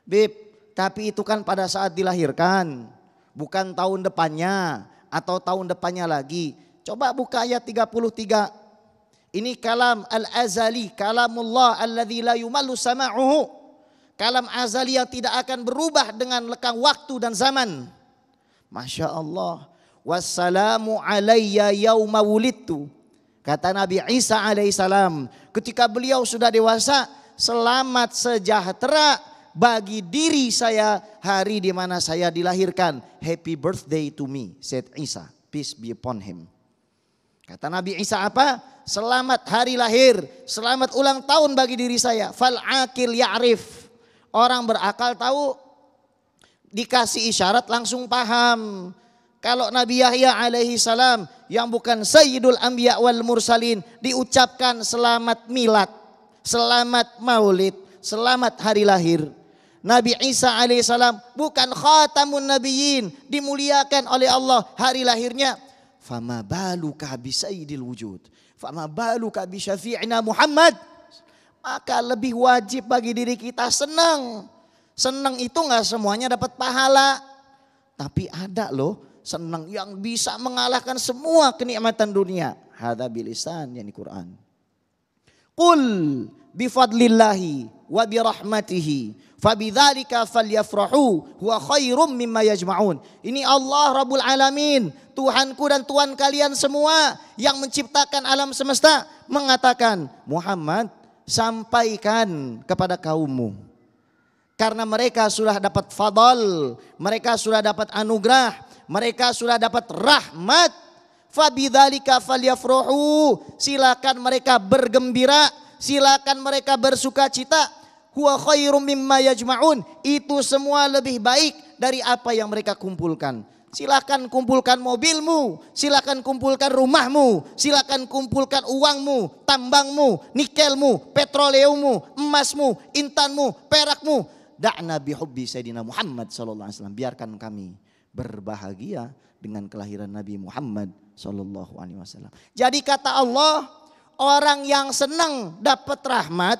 Bib, tapi itu kan pada saat dilahirkan. Bukan tahun depannya atau tahun depannya lagi. Coba buka ayat 33. Ini kalam al-azali, kalamullah alladzi la yumallu sama'uhu. Kalam azali yang tidak akan berubah dengan lekang waktu dan zaman. Masya Allah. Wassalamu alayya yauma wulidtu. Kata Nabi Isa alaihissalam ketika beliau sudah dewasa, selamat sejahtera bagi diri saya hari di mana saya dilahirkan. Happy birthday to me, said Isa, peace be upon him. Kata Nabi Isa apa? Selamat hari lahir, selamat ulang tahun bagi diri saya. Fal akil ya'rif. Orang berakal tahu, dikasih isyarat langsung paham. Kalau Nabi Yahya alaihi salam yang bukan Sayyidul Anbiya wal Mursalin diucapkan selamat milad, selamat maulid, selamat hari lahir. Nabi Isa alaihi salam bukan khatamun nabiyyin, dimuliakan oleh Allah hari lahirnya. Fama baluka bi sayyidil wujud, fama baluka bi syafi'ina Muhammad. Maka lebih wajib bagi diri kita senang. Senang itu enggak semuanya dapat pahala. Tapi ada loh senang yang bisa mengalahkan semua kenikmatan dunia. Hadza bilisan yani Quran. Qul bifadlillahi wa birahmatihi fabidzalika falyafrahu huwa khairum mimma yajma'un. Ini Allah Rabbul Alamin, Tuhanku dan Tuhan kalian semua yang menciptakan alam semesta mengatakan, Muhammad, sampaikan kepada kaummu. Karena mereka sudah dapat fadl, mereka sudah dapat anugerah, mereka sudah dapat rahmat. Fabidzalika falyafrahu, silakan mereka bergembira, silakan mereka bersukacita. Huwa khairum mimma yajma'un, itu semua lebih baik dari apa yang mereka kumpulkan. Silakan kumpulkan mobilmu, silakan kumpulkan rumahmu, silakan kumpulkan uangmu, tambangmu, nikelmu, petroleummu, emasmu, intanmu, perakmu. Da'na bihubbi Sayyidina Muhammad sallallahu alaihi wasallam. Biarkan kami berbahagia dengan kelahiran Nabi Muhammad sallallahu alaihi wasallam. Jadi kata Allah, orang yang senang dapat rahmat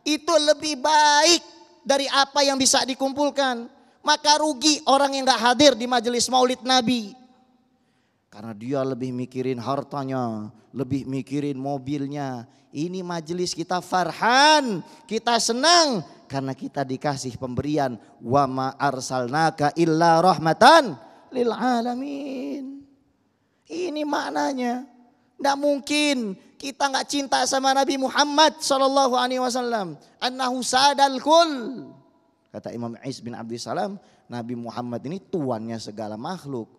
itu lebih baik dari apa yang bisa dikumpulkan. Maka rugi orang yang gak hadir di majelis maulid Nabi. Karena dia lebih mikirin hartanya, lebih mikirin mobilnya. Ini majelis kita farhan, kita senang karena kita dikasih pemberian. Wa ma arsalnaka illa rahmatan lil alamin. Ini maknanya. Nggak mungkin kita nggak cinta sama Nabi Muhammad sallallahu alaihi wasallam. Annahu sadal kul. Kata Imam Is bin Abdissalam, Nabi Muhammad ini tuannya segala makhluk.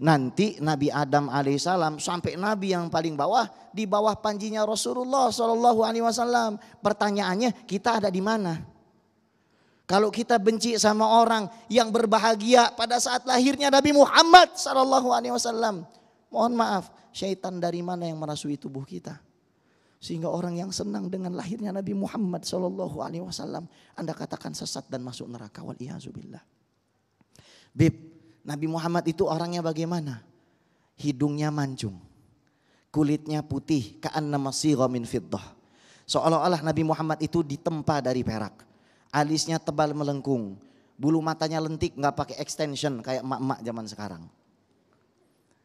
Nanti Nabi Adam alaihissalam sampai Nabi yang paling bawah, di bawah panjinya Rasulullah sallallahu alaihi wasallam. Pertanyaannya, kita ada di mana? Kalau kita benci sama orang yang berbahagia pada saat lahirnya Nabi Muhammad sallallahu alaihi wasallam, mohon maaf, syaitan dari mana yang merasui tubuh kita? Sehingga orang yang senang dengan lahirnya Nabi Muhammad sallallahu alaihi wasallam, Anda katakan sesat dan masuk neraka, wal iyazubillah. Bib, Nabi Muhammad itu orangnya bagaimana? Hidungnya mancung, kulitnya putih, ka'annama sigha min fiddah. Seolah-olah Nabi Muhammad itu ditempa dari perak. Alisnya tebal melengkung, bulu matanya lentik, nggak pakai extension kayak emak-emak zaman sekarang.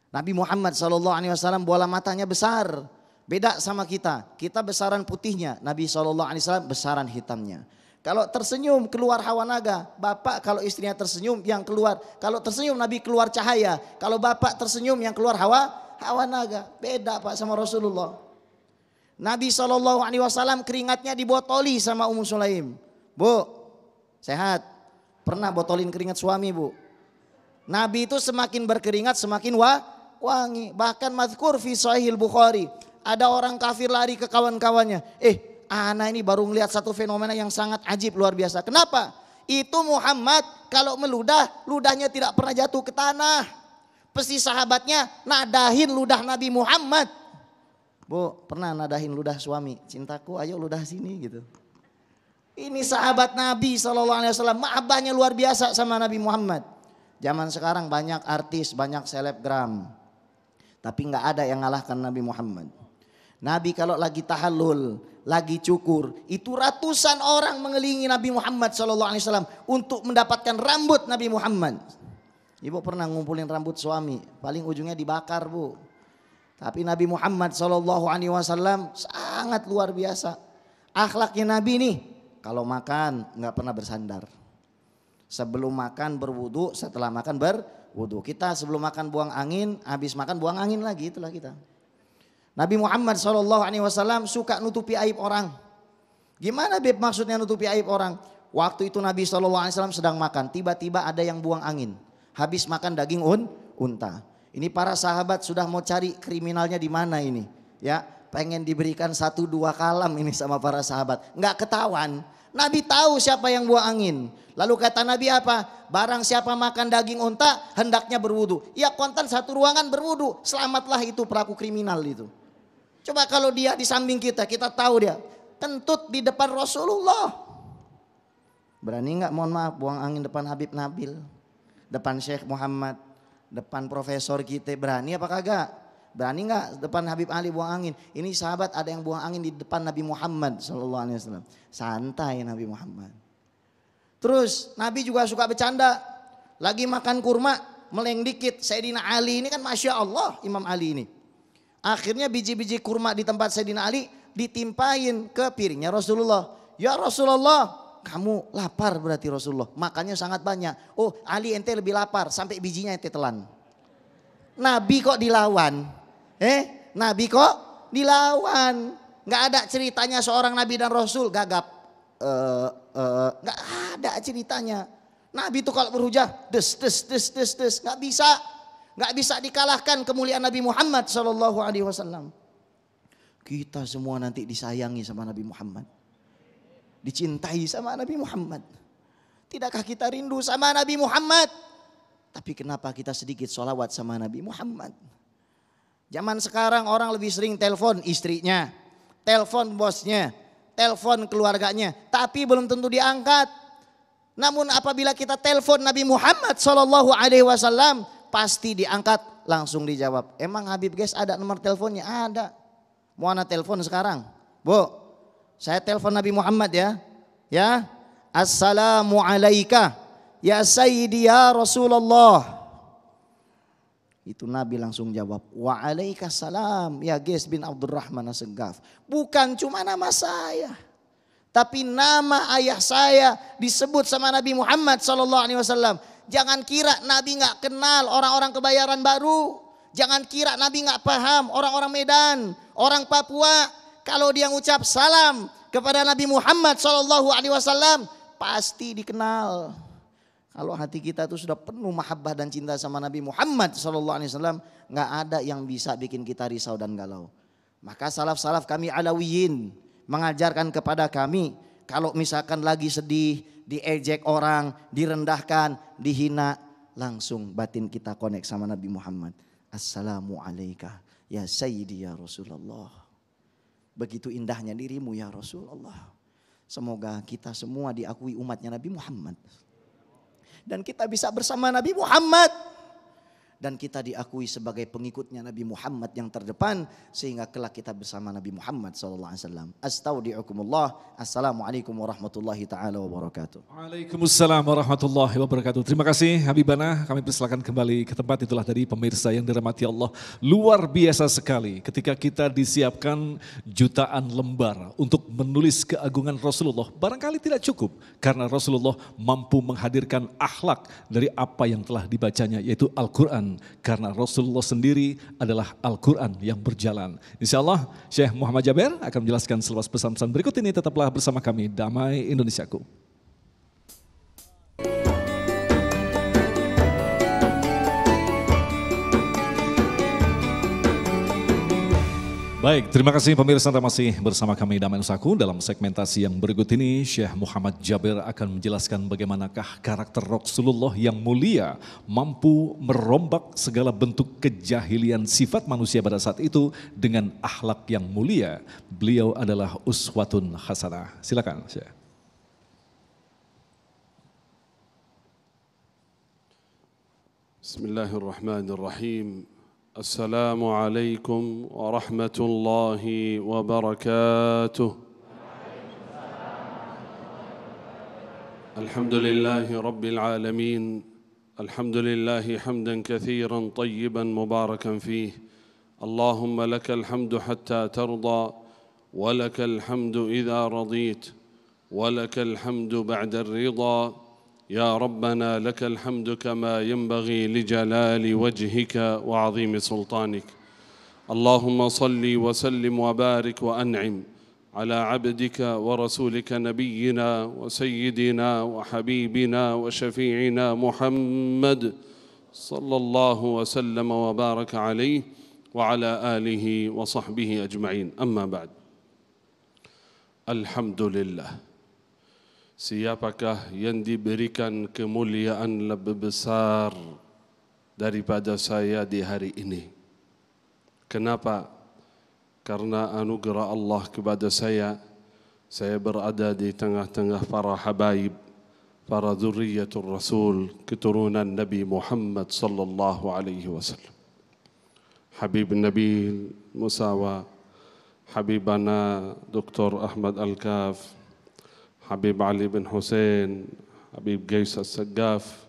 Nabi Muhammad SAW bola matanya besar, beda sama kita. Kita besaran putihnya, Nabi SAW besaran hitamnya. Kalau tersenyum keluar hawa naga, bapak kalau istrinya tersenyum yang keluar. Kalau tersenyum Nabi keluar cahaya, kalau bapak tersenyum yang keluar hawa naga. Beda Pak sama Rasulullah. Nabi SAW keringatnya dibotoli sama Ummu Sulaim. Bu, sehat? Pernah botolin keringat suami bu? Nabi itu semakin berkeringat semakin wangi. Bahkan mazkur fi Sahih Bukhari, ada orang kafir lari ke kawan-kawannya. Ana ini baru ngelihat satu fenomena yang sangat ajib luar biasa. Kenapa? Itu Muhammad kalau meludah, ludahnya tidak pernah jatuh ke tanah. Pasti sahabatnya nadahin ludah Nabi Muhammad. Bu, pernah nadahin ludah suami? Cintaku, ayo ludah sini gitu. Ini sahabat Nabi SAW, mahabbahnya luar biasa sama Nabi Muhammad. Zaman sekarang banyak artis, banyak selebgram, tapi nggak ada yang ngalahkan Nabi Muhammad. Nabi kalau lagi tahallul, lagi cukur, itu ratusan orang mengelilingi Nabi Muhammad SAW untuk mendapatkan rambut Nabi Muhammad. Ibu pernah ngumpulin rambut suami, paling ujungnya dibakar bu. Tapi Nabi Muhammad SAW sangat luar biasa. Akhlaknya Nabi nih, kalau makan nggak pernah bersandar. Sebelum makan berwudu, setelah makan berwudu. Kita sebelum makan buang angin, habis makan buang angin lagi, itulah kita. Nabi Muhammad SAW suka nutupi aib orang. Gimana Beb maksudnya nutupi aib orang? Waktu itu Nabi SAW sedang makan, tiba-tiba ada yang buang angin. Habis makan daging unta. Ini para sahabat sudah mau cari kriminalnya di mana ini. Ya, pengen diberikan 1-2 kalam ini sama para sahabat. Nggak ketahuan. Nabi tahu siapa yang buang angin. Lalu kata Nabi apa? Barang siapa makan daging unta hendaknya berwudu. Ya kontan satu ruangan berwudu. Selamatlah itu pelaku kriminal itu. Coba kalau dia di samping kita, kita tahu dia kentut di depan Rasulullah. Berani nggak mohon maaf buang angin depan Habib Nabil, depan Syekh Muhammad, depan profesor kita, berani apa kagak? Berani nggak depan Habib Ali buang angin? Ini sahabat ada yang buang angin di depan Nabi Muhammad SAW. Santai Nabi Muhammad. Terus Nabi juga suka bercanda. Lagi makan kurma, meleng dikit. Sayyidina Ali ini kan Masya Allah Imam Ali ini. Akhirnya biji-biji kurma di tempat Sayyidina Ali ditimpain ke piringnya Rasulullah. Ya Rasulullah, kamu lapar berarti Rasulullah. Makannya sangat banyak. Oh, Ali ente lebih lapar sampai bijinya ente telan. Nabi kok dilawan? Nabi kok dilawan? Nggak ada ceritanya seorang Nabi dan Rasul gagap. Nggak ada ceritanya. Nabi itu kalau berhujah, des, nggak bisa dikalahkan kemuliaan Nabi Muhammad SAW. Kita semua nanti disayangi sama Nabi Muhammad, dicintai sama Nabi Muhammad. Tidakkah kita rindu sama Nabi Muhammad? Tapi kenapa kita sedikit sholawat sama Nabi Muhammad? Zaman sekarang orang lebih sering telepon istrinya, telepon bosnya, telepon keluarganya, tapi belum tentu diangkat. Namun apabila kita telepon Nabi Muhammad SAW, pasti diangkat, langsung dijawab. Emang Habib guys ada nomor teleponnya? Ada. Mau ana telepon sekarang? Bu, saya telepon Nabi Muhammad ya. Ya, assalamu alaika ya sayyidi ya Rasulullah. Itu Nabi langsung jawab, waalaikumsalam ya Ges bin Abdurrahman As-Segaf. Bukan cuma nama saya, tapi nama ayah saya disebut sama Nabi Muhammad SAW. Jangan kira Nabi nggak kenal orang-orang Kebayoran Baru. Jangan kira Nabi nggak paham orang-orang Medan, orang Papua. Kalau dia ngucap salam kepada Nabi Muhammad SAW, pasti dikenal. Kalau hati kita tuh sudah penuh mahabbah dan cinta sama Nabi Muhammad SAW, nggak ada yang bisa bikin kita risau dan galau. Maka salaf-salaf kami Alawiyin mengajarkan kepada kami, kalau misalkan lagi sedih, diejek orang, direndahkan, dihina, langsung batin kita connect sama Nabi Muhammad. Assalamu alaika ya sayyidi ya Rasulullah. Begitu indahnya dirimu ya Rasulullah. Semoga kita semua diakui umatnya Nabi Muhammad. Dan kita bisa bersama Nabi Muhammad. Dan kita diakui sebagai pengikutnya Nabi Muhammad yang terdepan, sehingga kelak kita bersama Nabi Muhammad SAW. Astaudi'ukumullah. Assalamualaikum warahmatullahi ta'ala wabarakatuh. Waalaikumsalam warahmatullahi wabarakatuh. Terima kasih Habibana. Kami persilakan kembali ke tempat. Itulah dari pemirsa yang dirahmati Allah. Luar biasa sekali ketika kita disiapkan jutaan lembar untuk menulis keagungan Rasulullah. Barangkali tidak cukup karena Rasulullah mampu menghadirkan akhlak dari apa yang telah dibacanya, yaitu Al-Quran. Karena Rasulullah sendiri adalah Al-Quran yang berjalan. Insya Allah Syekh Muhammad Jaber akan menjelaskan selepas pesan-pesan berikut ini. Tetaplah bersama kami, Damai Indonesiaku. Baik, terima kasih pemirsa, Anda masih bersama kami Damai Indonesiaku. Dalam segmentasi yang berikut ini, Syekh Muhammad Jaber akan menjelaskan bagaimanakah karakter Rasulullah yang mulia mampu merombak segala bentuk kejahilian sifat manusia pada saat itu dengan akhlak yang mulia. Beliau adalah uswatun hasanah. Silakan, Syekh. Bismillahirrahmanirrahim. Assalamualaikum warahmatullahi wabarakatuh. Alhamdulillahi rabbil alamin. Alhamdulillahi hamdan kathiran tayyiban mubarakan fih. Allahumma lakal hamdu hatta tarda, wa lakal hamdu idha radit, wa lakal hamdu ba'da ar-ridha. يا ربنا لك الحمد كما ينبغي لجلال وجهك وعظيم سلطانك. اللهم صل وسلم وبارك وأنعم على عبدك ورسولك نبينا وسيدنا وحبيبنا وشفيعنا محمد صلى الله وسلم وبارك عليه وعلى آله وصحبه أجمعين. أما بعد. الحمد لله. Siapakah yang diberikan kemuliaan lebih besar daripada saya di hari ini? Kenapa? Karena anugerah Allah kepada saya berada di tengah-tengah para habaib, para zuriyatul Rasul, keturunan Nabi Muhammad sallallahu alaihi wasallam. Habib Nabi Musawa, Habibana Dr. Ahmad Al-Kaf, Habib Ali bin Hussein, Habib Gais As-Segaf.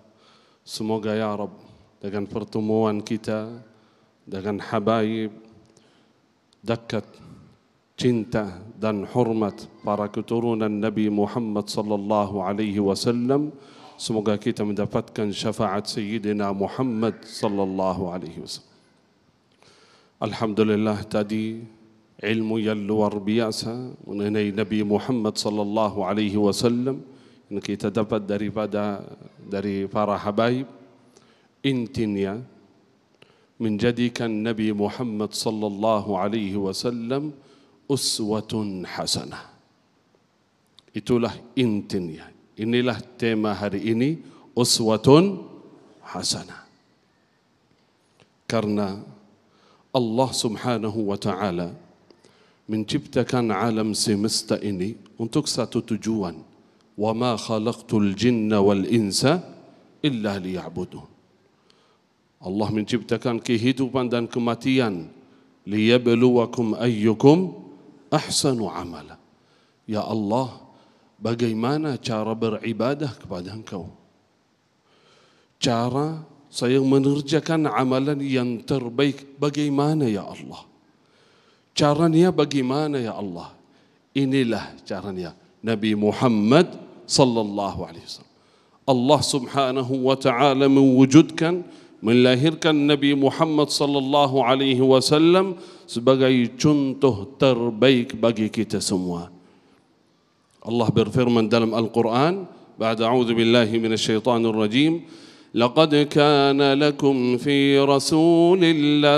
Semoga ya Rabb dengan pertemuan kita dengan habaib dekat, cinta dan hormat para keturunan Nabi Muhammad sallallahu alaihi wasallam. Semoga kita mendapatkan syafaat Sayyidina Muhammad sallallahu alaihi wasallam. Alhamdulillah, tadi ilmu yang luar biasa mengenai Nabi Muhammad sallallahu alaihi wasallam yang kita dapat dari para habaib. Intinya menjadikan Nabi Muhammad sallallahu alaihi wasallam uswatun hasanah. Itulah intinya. Inilah tema hari ini, uswatun hasanah. Karena Allah Subhanahu wa taala menciptakan alam semesta ini untuk satu tujuan. Wa ma khalaqtul jinna wal insa illa liya'budun. Allah menciptakan kehidupan dan kematian liyabluwakum ayyukum ahsanu amala. Ya Allah, bagaimana cara beribadah kepada Engkau? Cara saya mengerjakan amalan yang terbaik bagaimana ya Allah? Caranya bagaimana ya Allah? Inilah caranya Nabi Muhammad sallallahu alaihi wasallam. Allah Subhanahu wa taala mewujudkan, melahirkan Nabi Muhammad sallallahu alaihi wasallam sebagai contoh terbaik bagi kita semua. Allah berfirman dalam Al-Quran, ba'da a'udzu billahi minasyaitonir rajim, laqad kana lakum fi rasulillah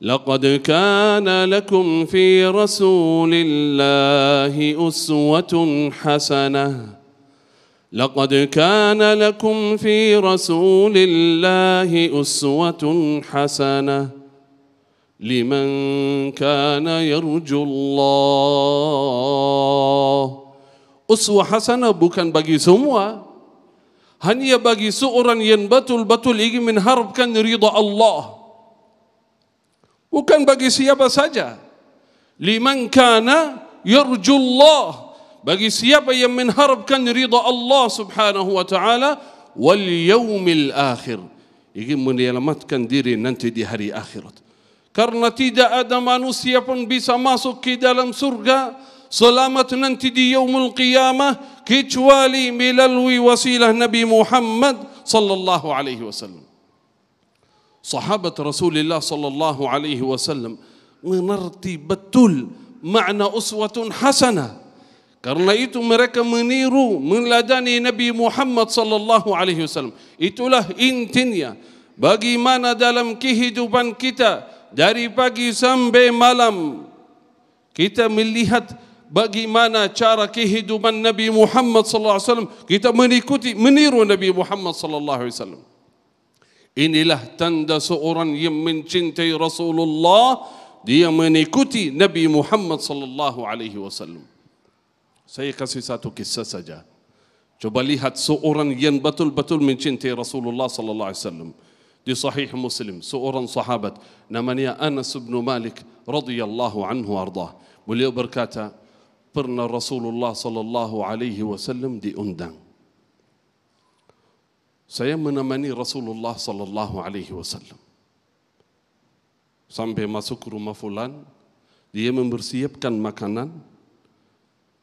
لقد كان لكم في رسول الله أسوة حسنة لقد كان لكم في رسول الله أسوة حسنة لمن كان يرجو الله. Uswah hasanah bukan bagi semua, hanya bagi seorang yang betul-betul ingin mengharapkan ridha Allah. Bukan bagi siapa saja. Liman kana yarjullah, bagi siapa yang mengharapkan ridha Allah Subhanahu wa taala wal yaumil akhir, ingin menyelamatkan diri nanti di hari akhirat. Karena tidak ada manusia pun bisa masuk ke dalam surga selamat nanti di yaumul qiyamah kecuali melalui wasilah Nabi Muhammad sallallahu alaihi wasallam. Sahabat Rasulullah sallallahu alaihi wasallam mengerti betul makna uswatun hasanah. Karena itu mereka meniru, meneladani Nabi Muhammad sallallahu alaihi wasallam. Itulah intinya. Bagaimana dalam kehidupan kita dari pagi sampai malam kita melihat bagaimana cara kehidupan Nabi Muhammad sallallahu alaihi wasallam, kita meniru Nabi Muhammad sallallahu alaihi wasallam. Inilah tanda seorang yang mencintai Rasulullah, dia mengikuti Nabi Muhammad sallallahu alaihi wasallam. Saya kasih satu kisah saja. Coba lihat seorang yang betul-betul mencintai Rasulullah sallallahu alaihi wasallam. Di Sahih Muslim, seorang sahabat namanya Anas bin Malik radhiyallahu anhu ardah. Beliau berkata, pernah Rasulullah sallallahu alaihi wasallam diundang. Saya menemani Rasulullah sallallahu alaihi wasallam. Sampai masuk rumah fulan, dia mempersiapkan makanan,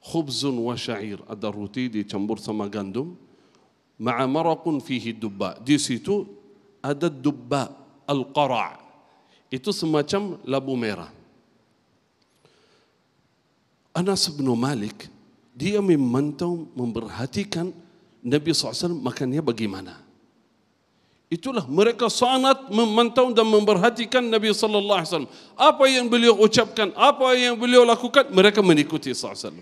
khubzun wa syair, ada roti dicampur sama gandum, ma'a maraqun fihi dubba. Di situ ada dubba, al-qara'. Itu semacam labu merah. Anas bin Malik, dia memantau, memperhatikan Nabi SAW makannya bagaimana. Itulah mereka sangat memantau dan memperhatikan Nabi SAW. Apa yang beliau ucapkan, apa yang beliau lakukan, mereka mengikuti SAW.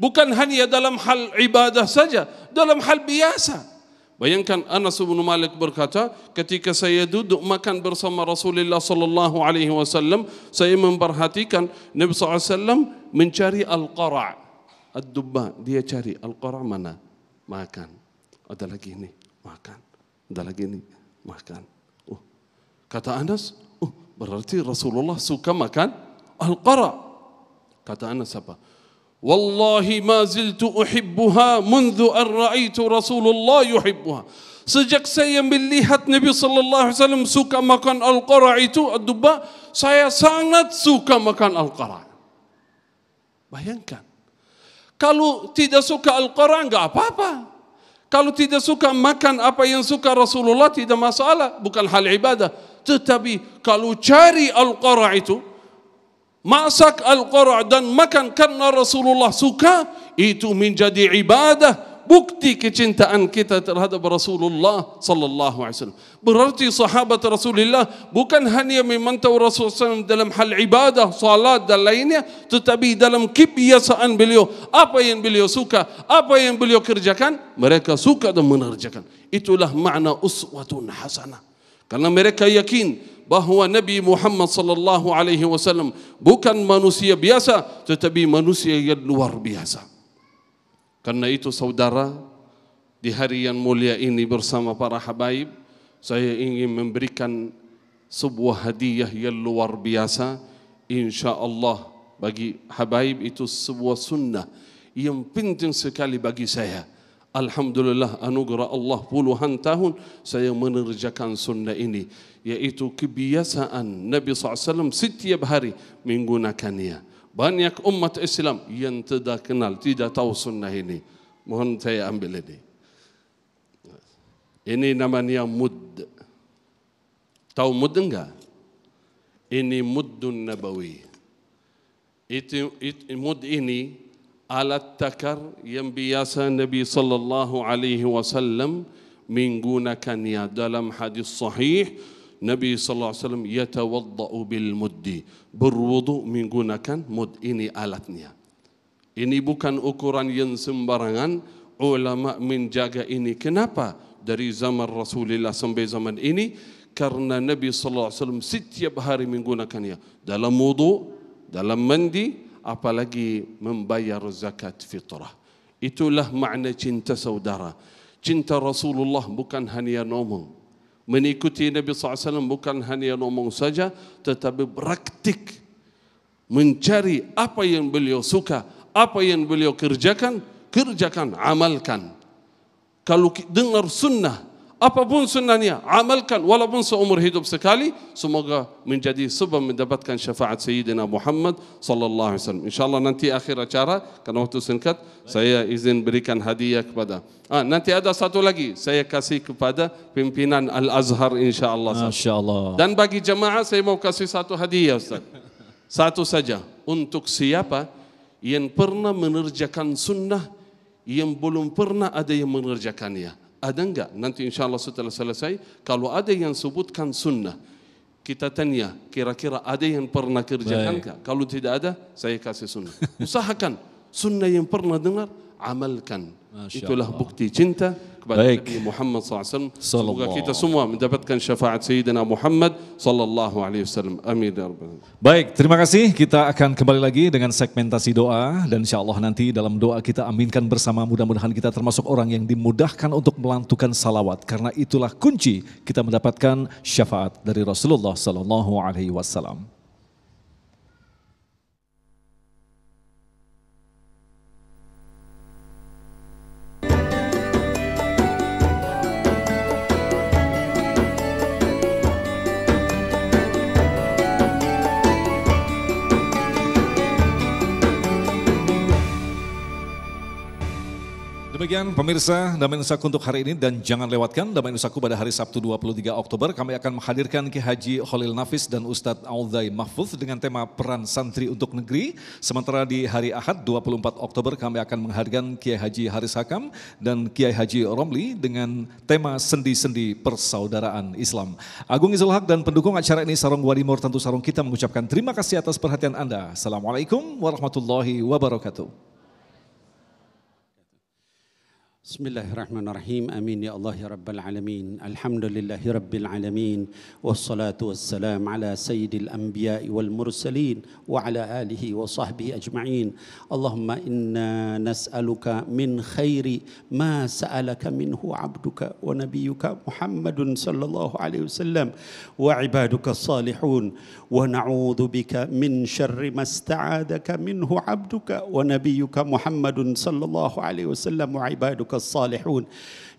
Bukan hanya dalam hal ibadah saja, dalam hal biasa. Bayangkan Anas bin Malik berkata, ketika saya duduk makan bersama Rasulullah SAW, saya memperhatikan Nabi SAW mencari al-qara', ad-dubba. Dia cari al-qara' mana? Makan. Ada lagi ini, makan. Ada lagi ini, makan. Kata Anas, berarti Rasulullah suka makan al-qara'. Kata Anas apa? Wallahi ma ziltu uhibbuha mundu an ra'aitu Rasulullah yuhibbuha. Sejak saya melihat Nabi sallallahu alaihi wasallam suka makan al-qara itu, ad-duba, saya sangat suka makan al-qara. Bayangkan. Kalau tidak suka al-qara enggak apa-apa. Kalau tidak suka makan apa yang suka Rasulullah tidak masalah, bukan hal ibadah. Tetapi kalau cari al-qara itu, masak al-qara dan makan karena Rasulullah suka, itu menjadi ibadah. Bukti kecintaan kita terhadap Rasulullah sallallahu alaihi wasallam. Berarti sahabat Rasulullah bukan hanya memantau Rasulullah SAW dalam hal ibadah, salat dan lainnya, tetapi dalam kebiasaan beliau, apa yang beliau suka, apa yang beliau kerjakan, mereka suka dan mengerjakan. Itulah makna uswatun hasanah. Karena mereka yakin bahawa Nabi Muhammad sallallahu alaihi wasallam bukan manusia biasa, tetapi manusia yang luar biasa. Karena itu saudara, di hari yang mulia ini bersama para habaib, saya ingin memberikan sebuah hadiah yang luar biasa. InsyaAllah bagi habaib itu sebuah sunnah yang penting sekali bagi saya. Alhamdulillah, anugerah Allah puluhan tahun saya mengerjakan sunnah ini, yaitu kebiasaan Nabi SAW setiap hari menggunakannya. Banyak umat Islam yang tidak kenal, tidak tahu sunnah ini. Mohon saya ambil ini. Ini namanya mud. Tahu mud enggak? Ini muddun nabawi. Mud ini alat takar yang biasa Nabi sallallahu alaihi wasallam menggunakannya. Dalam hadis sahih, Nabi sallallahu alaihi wasallam yatawaddau bil muddi, berwudu menggunakan mud. Ini alatnya. Ini bukan ukuran yang sembarangan. Ulama menjaga ini. Kenapa? Dari zaman Rasulullah sampai zaman ini, karena Nabi sallallahu alaihi wasallam setiap hari menggunakannya dalam wudu, dalam mandi, apalagi membayar zakat fitrah. Itulah makna cinta saudara. Cinta Rasulullah bukan hanya ngomong. Mengikuti Nabi SAW bukan hanya ngomong saja, tetapi praktik. Mencari apa yang beliau suka, apa yang beliau kerjakan, amalkan. Kalau dengar sunnah, apapun sunnahnya, amalkan walaupun seumur hidup sekali. Semoga menjadi sebab mendapatkan syafaat Sayyidina Muhammad sallallahu alaihi wasallam. Insyaallah nanti akhir acara, karena waktu singkat, saya izin berikan hadiah kepada. Nanti ada satu lagi saya kasih kepada pimpinan Al-Azhar insyaallah. Masyaallah. Dan bagi jemaah saya mau kasih satu hadiah Ustaz. Satu saja untuk siapa yang pernah mengerjakan sunnah yang belum pernah ada yang mengerjakannya. Ada enggak? Nanti insyaAllah setelah selesai, kalau ada yang sebutkan sunnah, kita tanya, kira-kira ada yang pernah kerjakan enggak? Kalau tidak ada, saya kasih sunnah. Usahakan sunnah yang pernah dengar, amalkan. Itulah bukti cinta kepada Nabi Muhammad SAW. Semoga kita semua mendapatkan syafaat Sayyidina Muhammad sallallahu alaihi wasallam. Amin ya rabbal alamin. Baik, terima kasih. Kita akan kembali lagi dengan segmentasi doa, dan insyaallah nanti dalam doa kita aminkan bersama, mudah-mudahan kita termasuk orang yang dimudahkan untuk melantunkan salawat, karena itulah kunci kita mendapatkan syafaat dari Rasulullah sallallahu alaihi wasallam. Demikian pemirsa Damai Nusaku untuk hari ini, dan jangan lewatkan Damai Nusaku pada hari Sabtu 23 Oktober. Kami akan menghadirkan Ki Haji Khalil Nafis dan Ustadz Audzai Mahfuz dengan tema peran santri untuk negeri. Sementara di hari Ahad 24 Oktober kami akan menghadirkan Kiai Haji Haris Hakam dan Kiai Haji Romli dengan tema sendi-sendi persaudaraan Islam. Agung Izul Haq dan pendukung acara ini Sarong Wadimor, tentu Sarong kita mengucapkan terima kasih atas perhatian Anda. Assalamualaikum warahmatullahi wabarakatuh. Bismillahirrahmanirrahim. Amin ya Allah ya Rabbal Alamin. Alhamdulillahi Rabbil Alamin. Wassalatu wassalam ala sayyidil anbiya'i wal mursalin wa ala alihi wa sahbihi ajma'in. Allahumma inna nas'aluka min khairi ma sa'alaka minhu abduka wa nabiyyuka Muhammadun sallallahu alaihi wasallam wa ibaduka salihun, wa na'udzu bika min syarri ma sta'adaka minhu abduka wa nabiyyuka Muhammadun sallallahu alaihi wasallam wa ibaduka ibadukal salihun.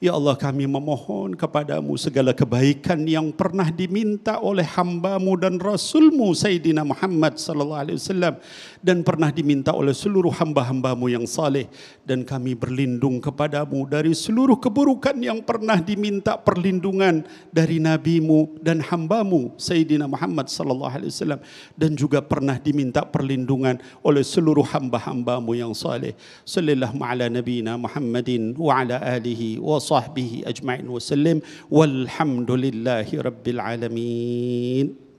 Ya Allah, kami memohon kepadamu segala kebaikan yang pernah diminta oleh hamba-Mu dan Rasul-Mu Sayyidina Muhammad sallallahu alaihi wasallam dan pernah diminta oleh seluruh hamba-hamba-Mu yang saleh, dan kami berlindung kepadamu dari seluruh keburukan yang pernah diminta perlindungan dari Nabi-Mu dan hamba-Mu Sayyidina Muhammad sallallahu alaihi wasallam, dan juga pernah diminta perlindungan oleh seluruh hamba-hamba-Mu yang saleh. Sallallahu ala nabiyina Muhammadin wa ala alihi wa sahbihi ajma'in wa sallim, walhamdulillahi rabbil alamin.